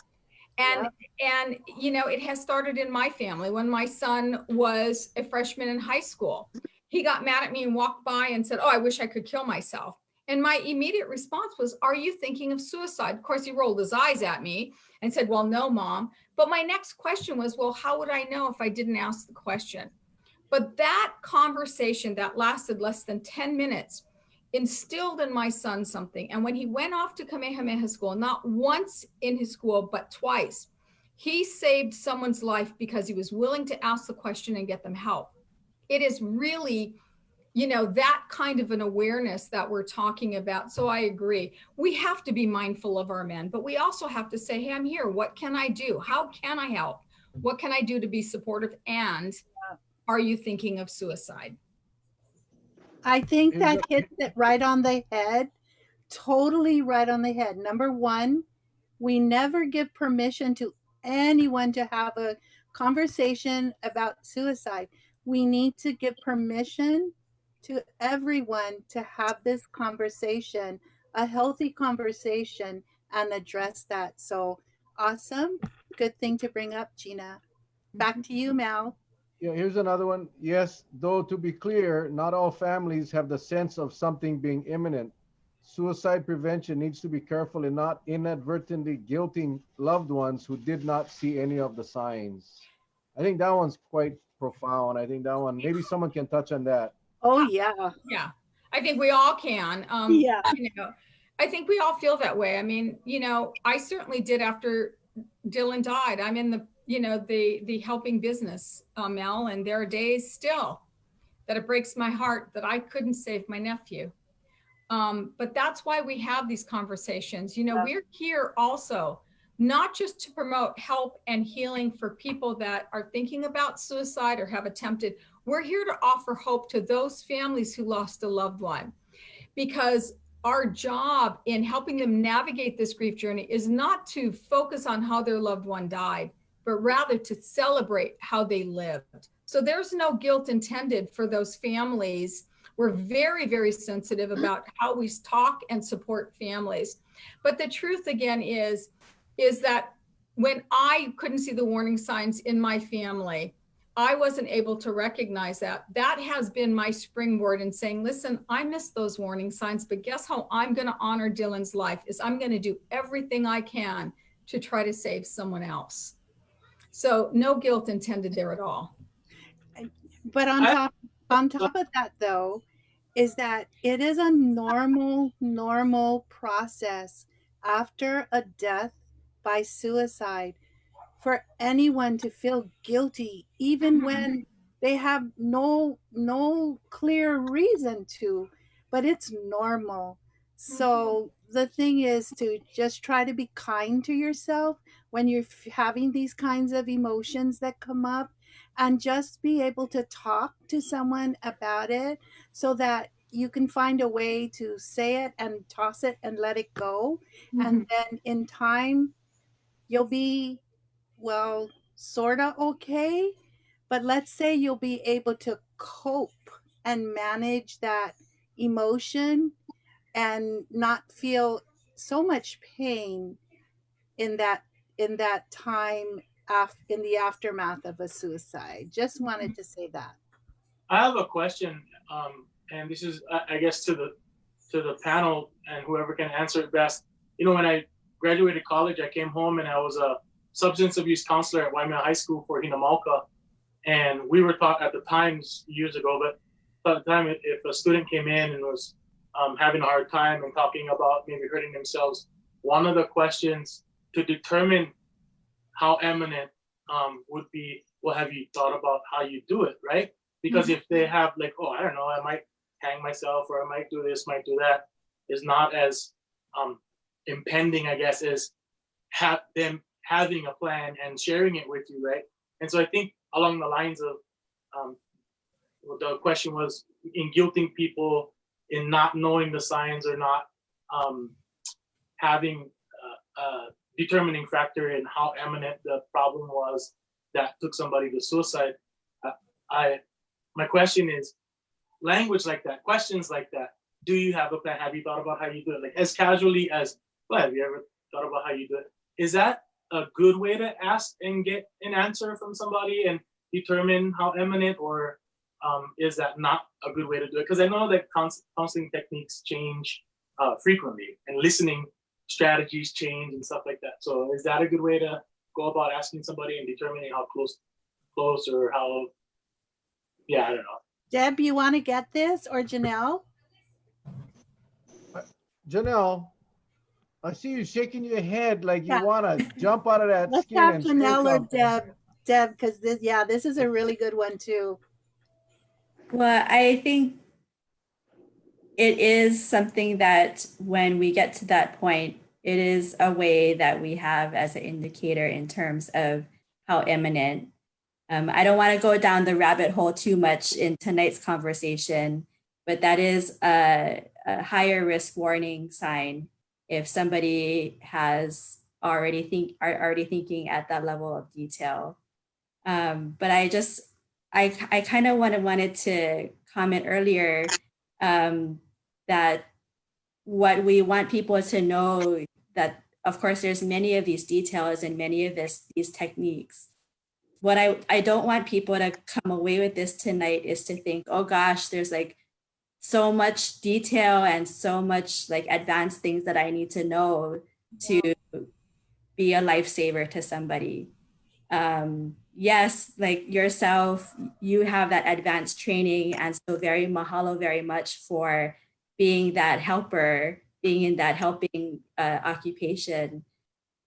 And it has started in my family. When my son was a freshman in high school, he got mad at me and walked by and said, "Oh, I wish I could kill myself." And my immediate response was, "Are you thinking of suicide?" Of course, he rolled his eyes at me and said, "Well, no, Mom." But my next question was, well, how would I know if I didn't ask the question? But that conversation that lasted less than 10 minutes instilled in my son something. And when he went off to Kamehameha School, not once in his school, but twice, he saved someone's life because he was willing to ask the question and get them help. It is really, that kind of an awareness that we're talking about. So I agree. We have to be mindful of our men, but we also have to say, hey, I'm here. What can I do? How can I help? What can I do to be supportive? And are you thinking of suicide? I think that hits it right on the head, totally right on the head. Number one, we never give permission to anyone to have a conversation about suicide. We need to give permission to everyone to have this conversation, a healthy conversation, and address that. So awesome. Good thing to bring up, Gina. Back to you, Mel. Yeah, here's another one. Yes, though to be clear, not all families have the sense of something being imminent. Suicide prevention needs to be careful in not inadvertently guilting loved ones who did not see any of the signs. I think that one's quite profound. I think that one, maybe someone can touch on that. Oh, yeah. Yeah, I think we all can. Yeah. I think we all feel that way. I mean, I certainly did after Dylan died. I'm in the helping business, Mel, and there are days still that it breaks my heart that I couldn't save my nephew. But that's why we have these conversations. We're here also, not just to promote help and healing for people that are thinking about suicide or have attempted. We're here to offer hope to those families who lost a loved one, because our job in helping them navigate this grief journey is not to focus on how their loved one died, but rather to celebrate how they lived. So there's no guilt intended for those families. We're very, very sensitive about how we talk and support families. But the truth again is that when I couldn't see the warning signs in my family, I wasn't able to recognize that. That has been my springboard in saying, listen, I missed those warning signs, but guess how I'm going to honor Dylan's life is I'm going to do everything I can to try to save someone else. So no guilt intended there at all. But on top of that, though, is that it is a normal process after a death by suicide for anyone to feel guilty, even when they have no clear reason to, but it's normal. So the thing is to just try to be kind to yourself when you're having these kinds of emotions that come up, and just be able to talk to someone about it so that you can find a way to say it and toss it and let it go. And then in time, you'll be, well, sort of okay. But let's say you'll be able to cope and manage that emotion and not feel so much pain in that time in the aftermath of a suicide. Just wanted to say that. I have a question, and this is, I guess, to the panel and whoever can answer it best. You know, when I graduated college, I came home and I was a substance abuse counselor at Waimea High School for Hinamalka, and we were taught at the times years ago, but at the time, if a student came in and was having a hard time and talking about maybe hurting themselves, one of the questions to determine how imminent would be, well, have you thought about how you do it, right? Because if they have like, oh, I don't know, I might hang myself or I might do this, might do that, is not as impending, I guess, as them having a plan and sharing it with you, right? And so I think along the lines of what the question was, in guilting people in not knowing the signs or not having a determining factor in how imminent the problem was that took somebody to suicide. My question is, language like that, questions like that, do you have a plan? Have you thought about how you do it? Like as casually as, well, have you ever thought about how you do it? Is that a good way to ask and get an answer from somebody and determine how imminent, or is that not a good way to do it? Because I know that counseling techniques change frequently and listening strategies change and stuff like that. So is that a good way to go about asking somebody and determining how close or how, yeah, I don't know. Deb, you want to get this, or Janelle? Janelle, I see you shaking your head like you Yeah. want to jump out of that Let's skin have and say Janelle or something. Deb, because this is a really good one too. Well, I think it is something that when we get to that point, it is a way that we have as an indicator in terms of how imminent. I don't want to go down the rabbit hole too much in tonight's conversation, but that is a higher risk warning sign if somebody has already thinking at that level of detail. But I kind of wanted to comment earlier that what we want people to know, that of course there's many of these details and many of these techniques. What I don't want people to come away with this tonight is to think, oh gosh, there's like so much detail and so much like advanced things that I need to know to be a lifesaver to somebody. Yes, like yourself, you have that advanced training, and so very mahalo very much for being that helper, being in that helping occupation.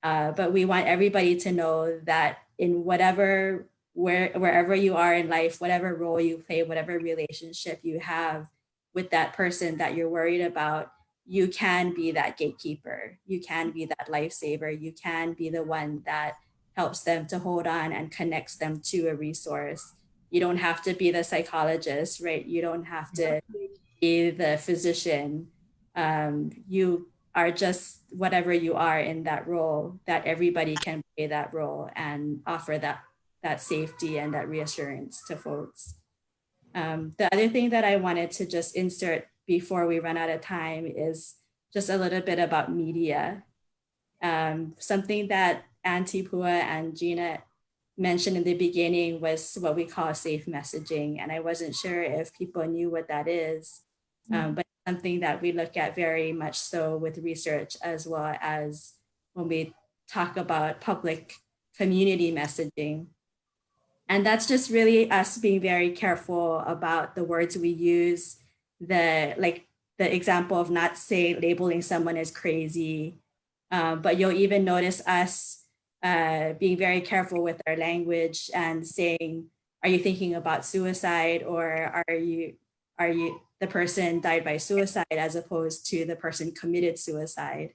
But we want everybody to know that in wherever you are in life, whatever role you play, whatever relationship you have with that person that you're worried about, you can be that gatekeeper. You can be that lifesaver. You can be the one that helps them to hold on and connects them to a resource. You don't have to be the psychologist, right? You don't have to be the physician. You are just whatever you are in that role, that everybody can play that role and offer that safety and that reassurance to folks. The other thing that I wanted to just insert before we run out of time is just a little bit about media. Something that Auntie Pua and Gina mentioned in the beginning was what we call safe messaging. And I wasn't sure if people knew what that is, but something that we look at very much so with research, as well as when we talk about public community messaging. And that's just really us being very careful about the words we use, the example of not labeling someone as crazy, but you'll even notice us being very careful with our language and saying, are you thinking about suicide, or are you the person died by suicide, as opposed to the person committed suicide.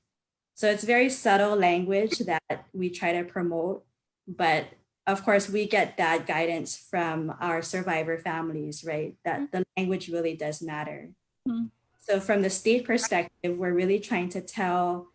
So it's very subtle language that we try to promote, but of course we get that guidance from our survivor families, right? That the language really does matter. So from the state perspective, we're really trying to tell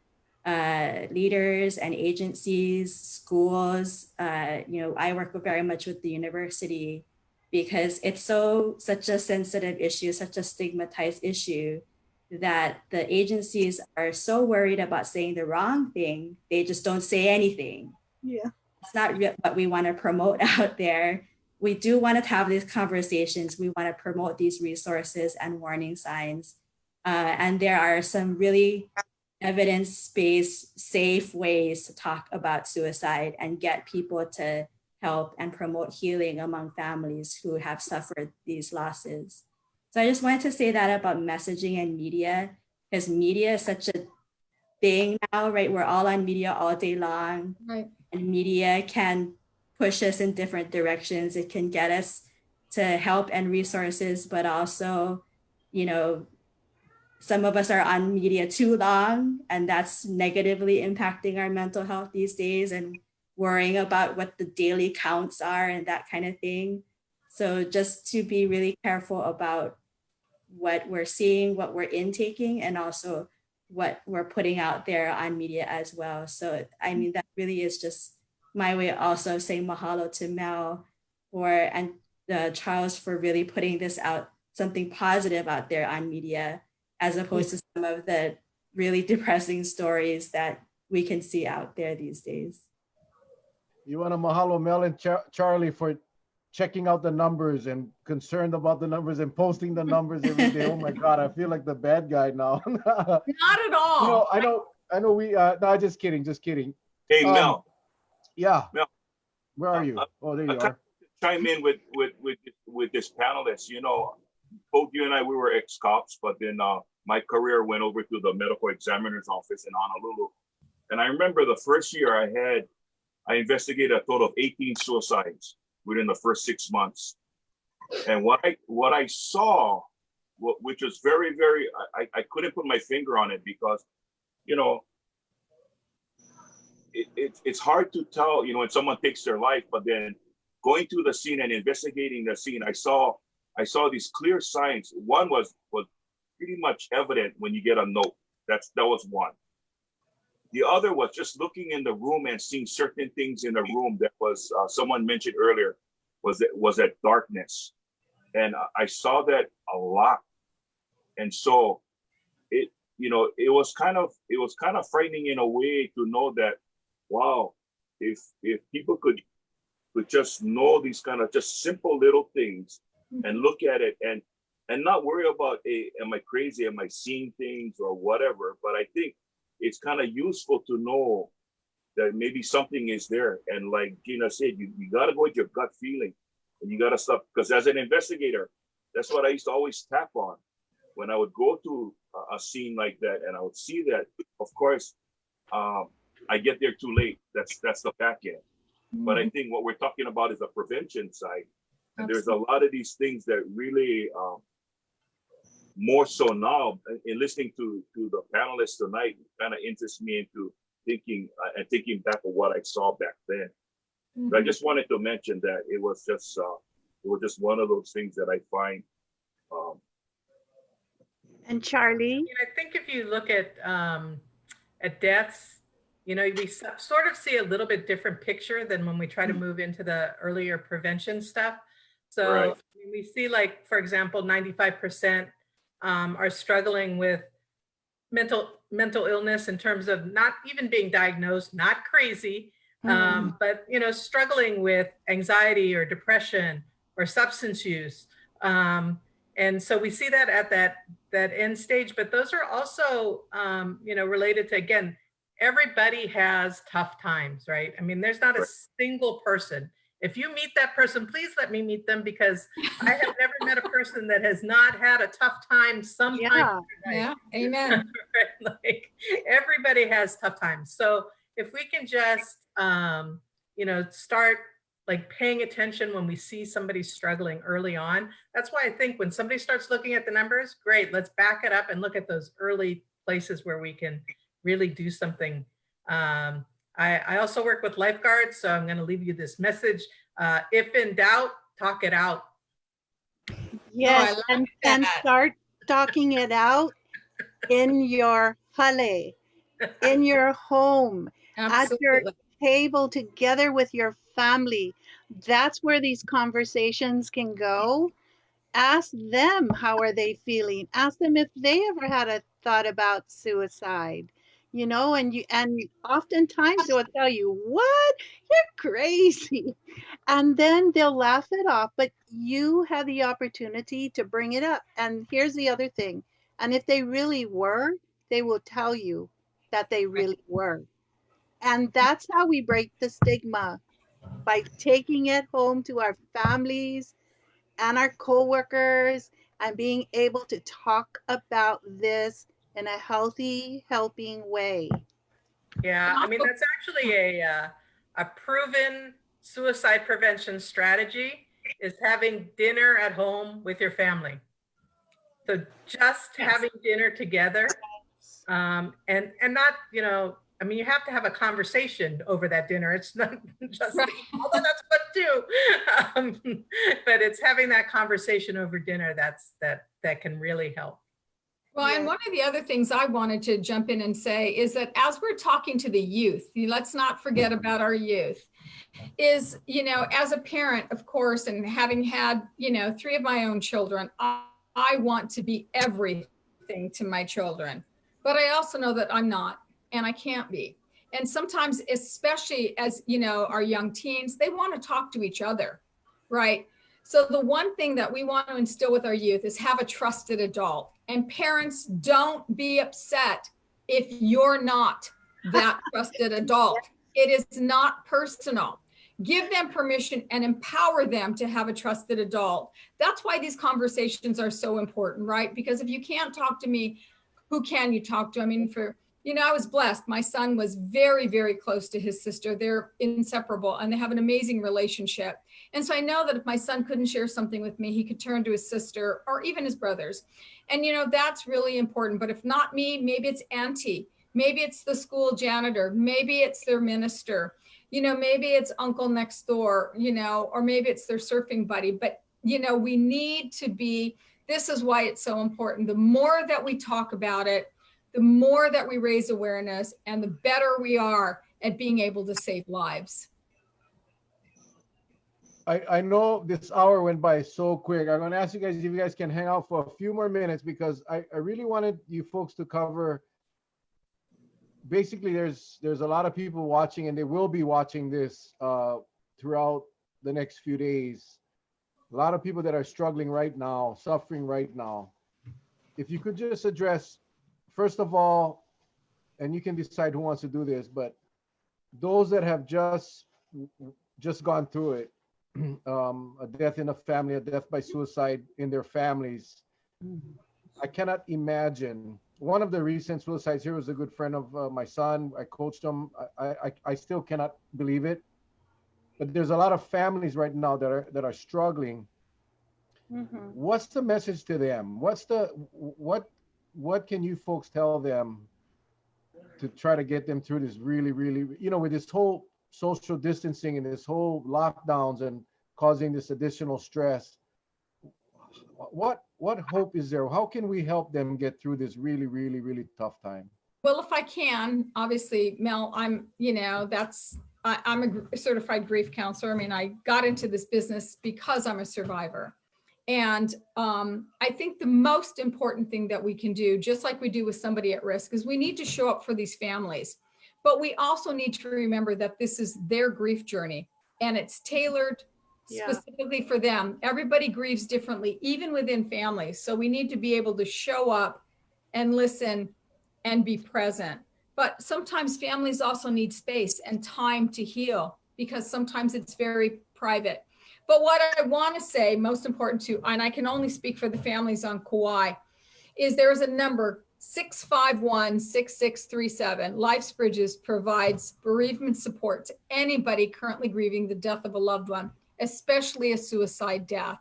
leaders and agencies, schools, I work very much with the university, because it's such a sensitive issue, such a stigmatized issue, that the agencies are so worried about saying the wrong thing, they just don't say anything. Yeah. It's not what we want to promote out there. We do want to have these conversations. We want to promote these resources and warning signs. And there are some really evidence-based, safe ways to talk about suicide and get people to help and promote healing among families who have suffered these losses. So I just wanted to say that about messaging and media, because media is such a thing now, right? We're all on media all day long. Right. And media can push us in different directions. It can get us to help and resources, but also, some of us are on media too long, and that's negatively impacting our mental health these days, and worrying about what the daily counts are and that kind of thing. So just to be really careful about what we're seeing, what we're intaking, and also what we're putting out there on media as well. So, I mean, that really is just my way also saying mahalo to Mel and Charles for really putting this out, something positive out there on media, as opposed to some of the really depressing stories that we can see out there these days. You want to mahalo Mel and Charlie for checking out the numbers and concerned about the numbers and posting the numbers every day. Oh my God, I feel like the bad guy now. Not at all. I know we, no, just kidding. Hey, Mel. Yeah. Mel. Where are you? Oh, there you are. Chime in with this panelist. Both you and I, we were ex-cops, but then my career went over to the medical examiner's office in Honolulu. And I remember the first year I investigated a total of 18 suicides within the first 6 months. And what I saw, which was very, very, I couldn't put my finger on it, because, it's hard to tell, when someone takes their life, but then going to the scene and investigating the scene, I saw these clear signs. One was pretty much evident when you get a note. That was one. The other was just looking in the room and seeing certain things in the room that was, someone mentioned earlier, was that darkness. And I saw that a lot. And so it was kind of frightening in a way to know that, wow, if people could just know these kind of just simple little things and look at it and not worry about, am I crazy? Am I seeing things or whatever? But I think it's kind of useful to know that maybe something is there. And like Gina said, you got to go with your gut feeling, and you got to stop. Because as an investigator, that's what I used to always tap on when I would go to a scene like that, and I would see that. Of course, I get there too late. That's the back end. But I think what we're talking about is the prevention side. And there's a lot of these things that really, more so now, in listening to the panelists tonight, kind of interests me into thinking back of what I saw back then. But I just wanted to mention that it was just one of those things that I find. And Charlie? I think if you look at deaths, we sort of see a little bit different picture than when we try to move into the earlier prevention stuff. So Right. we see, like, for example, 95% are struggling with mental illness in terms of not even being diagnosed, not crazy, but struggling with anxiety or depression or substance use. And so we see that at that end stage, but those are also, related to, again, everybody has tough times, right? I mean, there's not a single person. If you meet that person, please let me meet them, because I have never met a person that has not had a tough time sometime. Yeah, amen. Right? Like, everybody has tough times. So if we can just, start like paying attention when we see somebody struggling early on. That's why I think when somebody starts looking at the numbers, great, let's back it up and look at those early places where we can really do something. I also work with lifeguards, so I'm going to leave you this message. If in doubt, talk it out. Yes, and start talking it out in your hale, in your home, at your table, together with your family. That's where these conversations can go. Ask them, how are they feeling? Ask them if they ever had a thought about suicide. And oftentimes they'll tell you, what? You're crazy. And then they'll laugh it off, but you have the opportunity to bring it up. And here's the other thing. And if they really were, they will tell you that they really were. And that's how we break the stigma, by taking it home to our families and our coworkers and being able to talk about this in a healthy, helping way. Yeah, I mean, that's actually a proven suicide prevention strategy, is having dinner at home with your family. So just having dinner together, and not, I mean, you have to have a conversation over that dinner. It's not just, although that's fun too, but it's having that conversation over dinner that can really help. Well, and one of the other things I wanted to jump in and say is that as we're talking to the youth, let's not forget about our youth, is, as a parent, of course, and having had, 3 of my own children, I want to be everything to my children, but I also know that I'm not, and I can't be. And sometimes, especially as, our young teens, they want to talk to each other, right? So the one thing that we want to instill with our youth is have a trusted adult. And parents, don't be upset if you're not that trusted adult. It is not personal. Give them permission and empower them to have a trusted adult. That's why these conversations are so important, right? Because if you can't talk to me, who can you talk to? I mean, I was blessed. My son was very, very close to his sister. They're inseparable and they have an amazing relationship. And so I know that if my son couldn't share something with me, he could turn to his sister or even his brothers. And, that's really important. But if not me, maybe it's auntie, maybe it's the school janitor, maybe it's their minister, maybe it's uncle next door, or maybe it's their surfing buddy. But, we need to be, this is why it's so important. The more that we talk about it, the more that we raise awareness, and the better we are at being able to save lives. I know this hour went by so quick. I'm going to ask you guys if you guys can hang out for a few more minutes, because I really wanted you folks to cover. Basically, there's a lot of people watching, and they will be watching this throughout the next few days. A lot of people that are struggling right now, suffering right now. If you could just address, first of all, and you can decide who wants to do this, but those that have just gone through it, a death in a family, a death by suicide in their families. I cannot imagine. One of the recent suicides here was a good friend of my son. I coached him. I still cannot believe it. But there's a lot of families right now that are struggling. What's the message to them? What can you folks tell them to try to get them through this really, really, with this whole social distancing and this whole lockdowns and causing this additional stress? What hope is there? How can we help them get through this really, really, really tough time? Well, if I can, obviously, Mel, I'm a certified grief counselor. I mean, I got into this business because I'm a survivor. And I think the most important thing that we can do, just like we do with somebody at risk, is we need to show up for these families. But we also need to remember that this is their grief journey and it's tailored Yeah. specifically for them. Everybody grieves differently, even within families. So we need to be able to show up and listen and be present. But sometimes families also need space and time to heal because sometimes it's very private. But what I want to say, most important to, and I can only speak for the families on Kauai, is there's a number 651-6637. Life's Bridges provides bereavement support to anybody currently grieving the death of a loved one, especially a suicide death.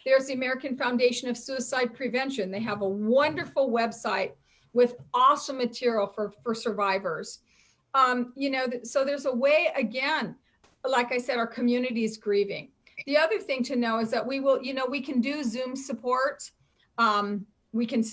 There's the American Foundation of Suicide Prevention. They have a wonderful website with awesome material for survivors. So there's a way, again, like I said, our community is grieving. The other thing to know is that we can do Zoom support. We can,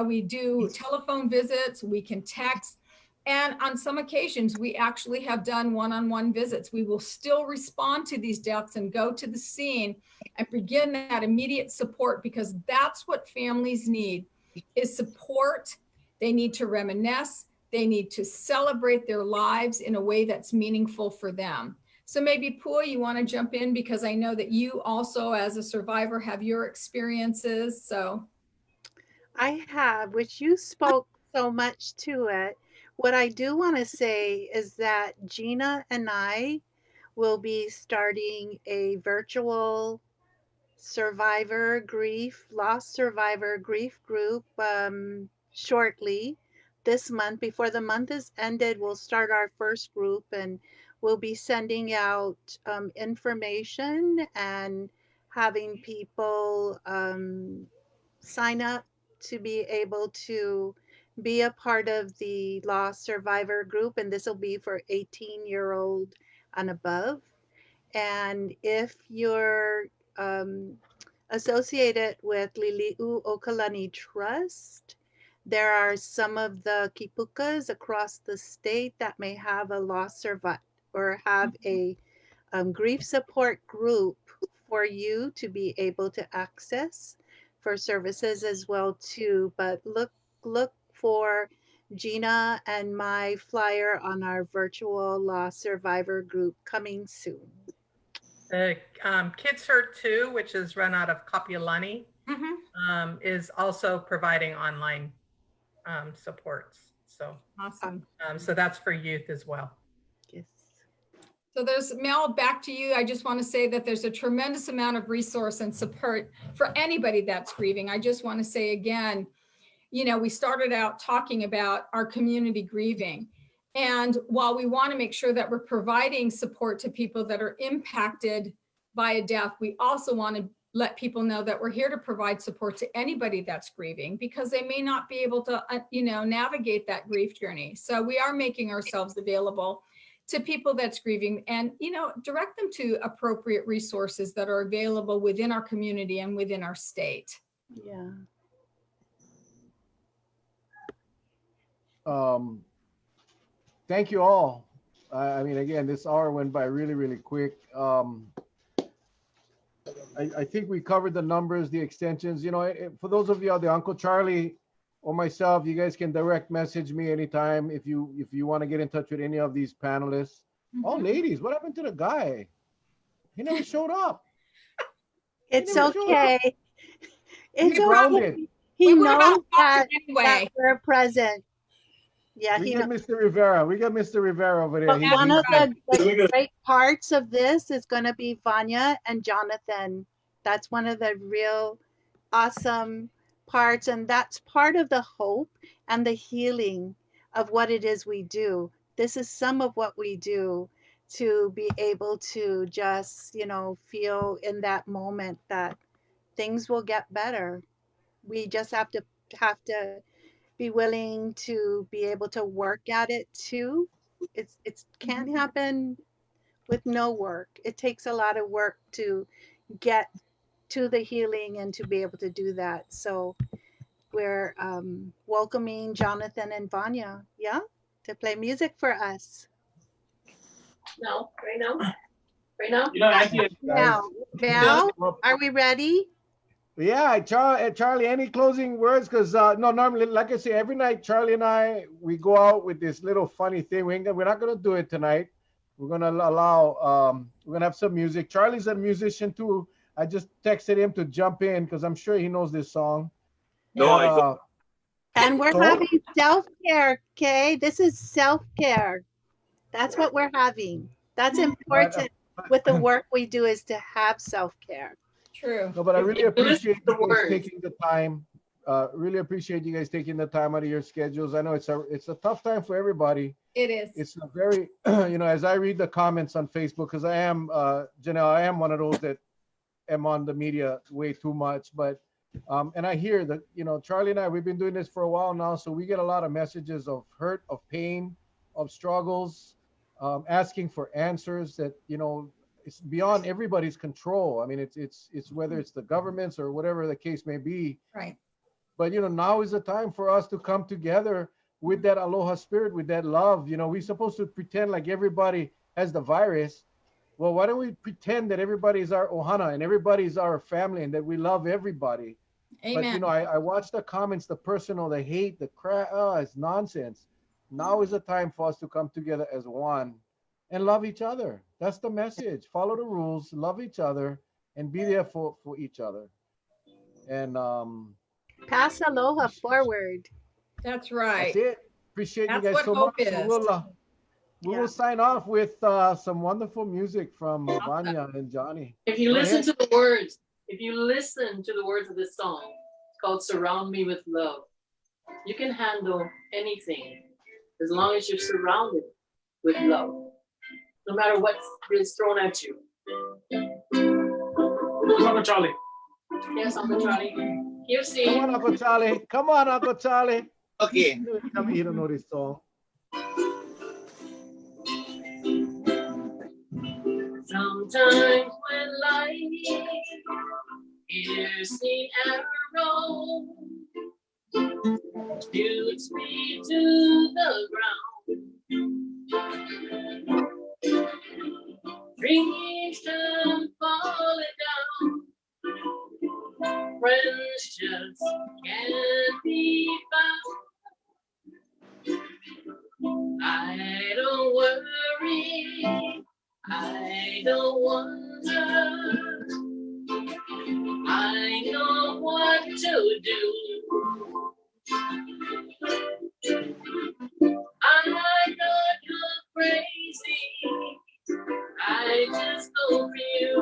we do telephone visits, we can text. And on some occasions, we actually have done one-on-one visits. We will still respond to these deaths and go to the scene and begin that immediate support, because that's what families need, is support. They need to reminisce. They need to celebrate their lives in a way that's meaningful for them. So maybe Pua, you want to jump in, because I know that you also, as a survivor, have your experiences. So I have, which you spoke so much to it. What I do want to say is that Gina and I will be starting a virtual lost survivor grief group shortly this month. Before the month is ended, we'll start our first group, and we'll be sending out information and having people sign up to be able to be a part of the lost survivor group. And this will be for 18-year-old and above. And if you're associated with Lili'u Okalani Trust, there are some of the kipukas across the state that may have a lost survivor or have a grief support group for you to be able to access for services as well too. But look for Gina and my flyer on our virtual lost survivor group coming soon. The Kids Hurt Too, which is run out of Kapiolani, is also providing online supports. So awesome. So that's for youth as well. Yes. So there's, Mel, back to you. I just want to say that there's a tremendous amount of resource and support for anybody that's grieving. I just want to say again, we started out talking about our community grieving. And while we want to make sure that we're providing support to people that are impacted by a death, we also want to let people know that we're here to provide support to anybody that's grieving, because they may not be able to, navigate that grief journey. So we are making ourselves available to people that's grieving, and, direct them to appropriate resources that are available within our community and within our state. Yeah. Thank you all. I mean, again, this hour went by really, really quick. I think we covered the numbers, the extensions. For those of you out there, Uncle Charlie or myself, you guys can direct message me anytime if you want to get in touch with any of these panelists. Oh, ladies, what happened to the guy? He never showed up. It's okay. It's grounded. okay. He knows that we're present. Yeah, we got Mr. Rivera. We got Mr. Rivera over there. But one of the great parts of this is going to be Vanya and Jonathan. That's one of the real awesome parts, and that's part of the hope and the healing of what it is we do. This is some of what we do to be able to just, feel in that moment that things will get better. We just have to be willing to be able to work at it too. It can't happen with no work. It takes a lot of work to get to the healing and to be able to do that. So we're welcoming Jonathan and Vanya, to play music for us. No, right now. Now, are we ready? Yeah, Charlie, any closing words? Because no, normally, like I say, every night Charlie and I we go out with this little funny thing. We're not gonna do it tonight. We're gonna allow we're gonna have some music. Charlie's a musician too. I just texted him to jump in because I'm sure he knows this song. No, But, I don't. And we're So? having self-care, okay? This is self-care. That's what we're having. That's important with the work we do is to have self-care. True. No, but I really Listen to appreciate the you guys words. taking the time. Really appreciate you guys taking the time out of your schedules. I know it's a tough time for everybody. It is. It's a very as I read the comments on Facebook, because I am Janelle, I am one of those that am on the media way too much. But and I hear that Charlie and I, we've been doing this for a while now, so we get a lot of messages of hurt, of pain, of struggles, asking for answers that it's beyond everybody's control. I mean, it's whether it's the governments or whatever the case may be. Right. But now is the time for us to come together with that aloha spirit, with that love. We're supposed to pretend like everybody has the virus. Well, why don't we pretend that everybody is our ohana and everybody is our family and that we love everybody? Amen. But I watch the comments, the personal, the hate, the crap. Oh, it's nonsense. Now is the time for us to come together as one and love each other. That's the message. Follow the rules, love each other, and be there for each other. And Pass aloha forward. That's right. that's it. Appreciate That's you guys what so hope much. is. We Yeah. will sign off with some wonderful music from Vanya and Johnny. If you Go listen ahead. to the words, of this song, it's called Surround Me with Love. You can handle anything as long as you're surrounded with love, no matter what is thrown at you. Uncle Charlie. Yes, Uncle Charlie. Here, Come Steve. on, Uncle Charlie. Come on, Uncle Charlie. Okay. Tell me you don't know this song. Sometimes when life is the arrow, shoots me to the ground. Dreams come falling down. Friends just can't be found. I don't worry. I don't wonder. I know what to do. I'm not crazy. I just go for you.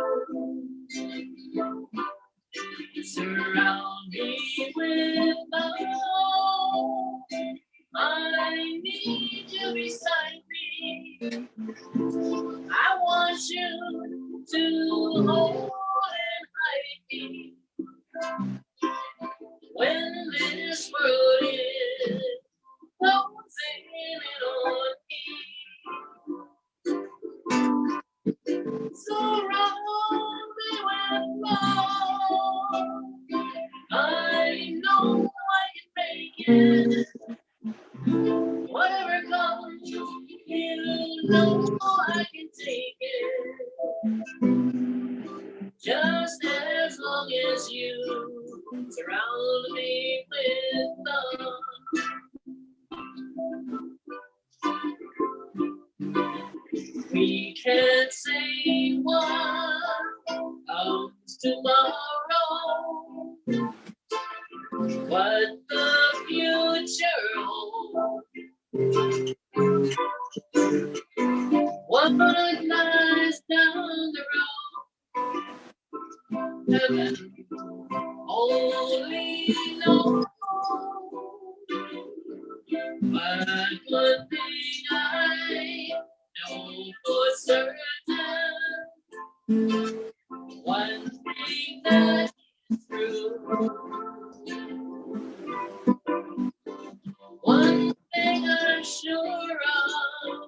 Surround me with love. I need you beside me. I want you to hold and hide me. When this world is closing in on me, surround me with love. I know I can make it. Whatever comes, you know I can take it. Just as long as you surround me with love. We can't say what comes tomorrow, what the future holds. What lies down the road, heaven only knows. But one thing I know for certain, one thing that is true, one thing I'm sure of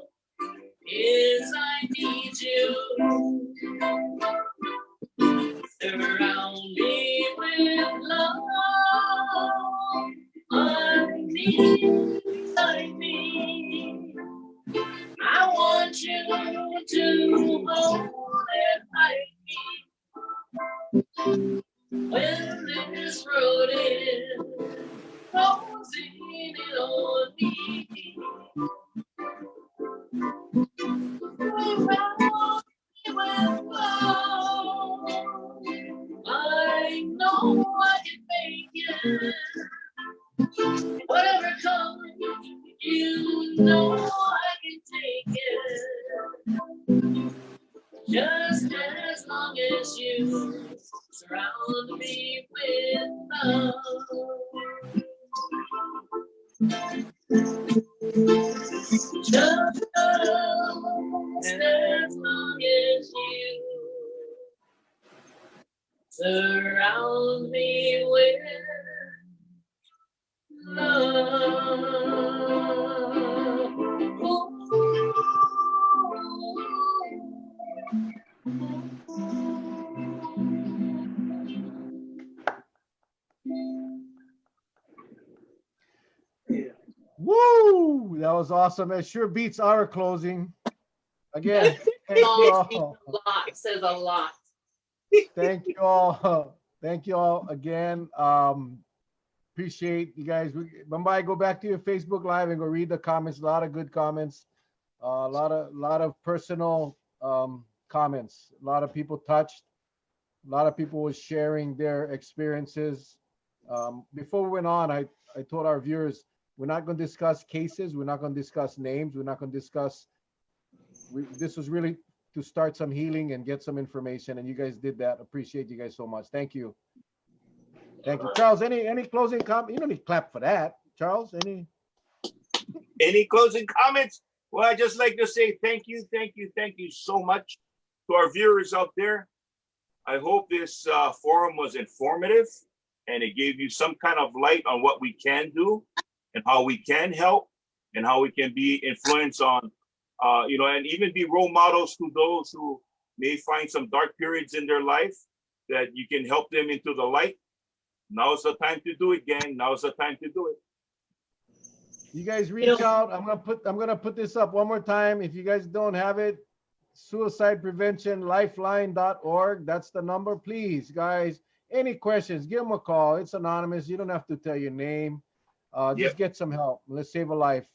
is I need you. Surround me with love. I need you beside me. I want you to hold and hide me. When Whatever comes, you know I can take it. Just as long as you surround me with love. Just as long as you surround me with love. Woo! That was awesome. It sure beats our closing. Again, thank you all. It says a lot. Thank you all. Thank you all again. Appreciate you guys. Mumbai, go back to your Facebook Live and go read the comments. A lot of good comments. A lot of personal comments. A lot of people touched. A lot of people was sharing their experiences. Before we went on, I told our viewers, we're not going to discuss cases. We're not going to discuss names. We're not going to discuss. This was really to start some healing and get some information, and you guys did that. Appreciate you guys so much. Thank you. Thank you, Charles. Any closing comment? You don't need to clap for that, Charles. Any closing comments? Well, I just like to say thank you so much to our viewers out there. I hope this forum was informative and it gave you some kind of light on what we can do and how we can help and how we can be influenced on, and even be role models to those who may find some dark periods in their life, that you can help them into the light. Now's the time to do it, gang. Now's the time to do it. You guys reach out. I'm gonna put this up one more time. If you guys don't have it, Suicide Prevention Lifeline.org. That's the number. Please, guys, any questions, give them a call. It's anonymous. You don't have to tell your name. Just get some help. Let's save a life.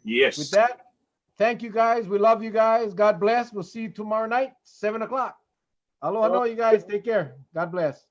Yes. With that, thank you guys. We love you guys. God bless. We'll see you tomorrow night, 7 o'clock. Aloha, you guys. Take care. God bless.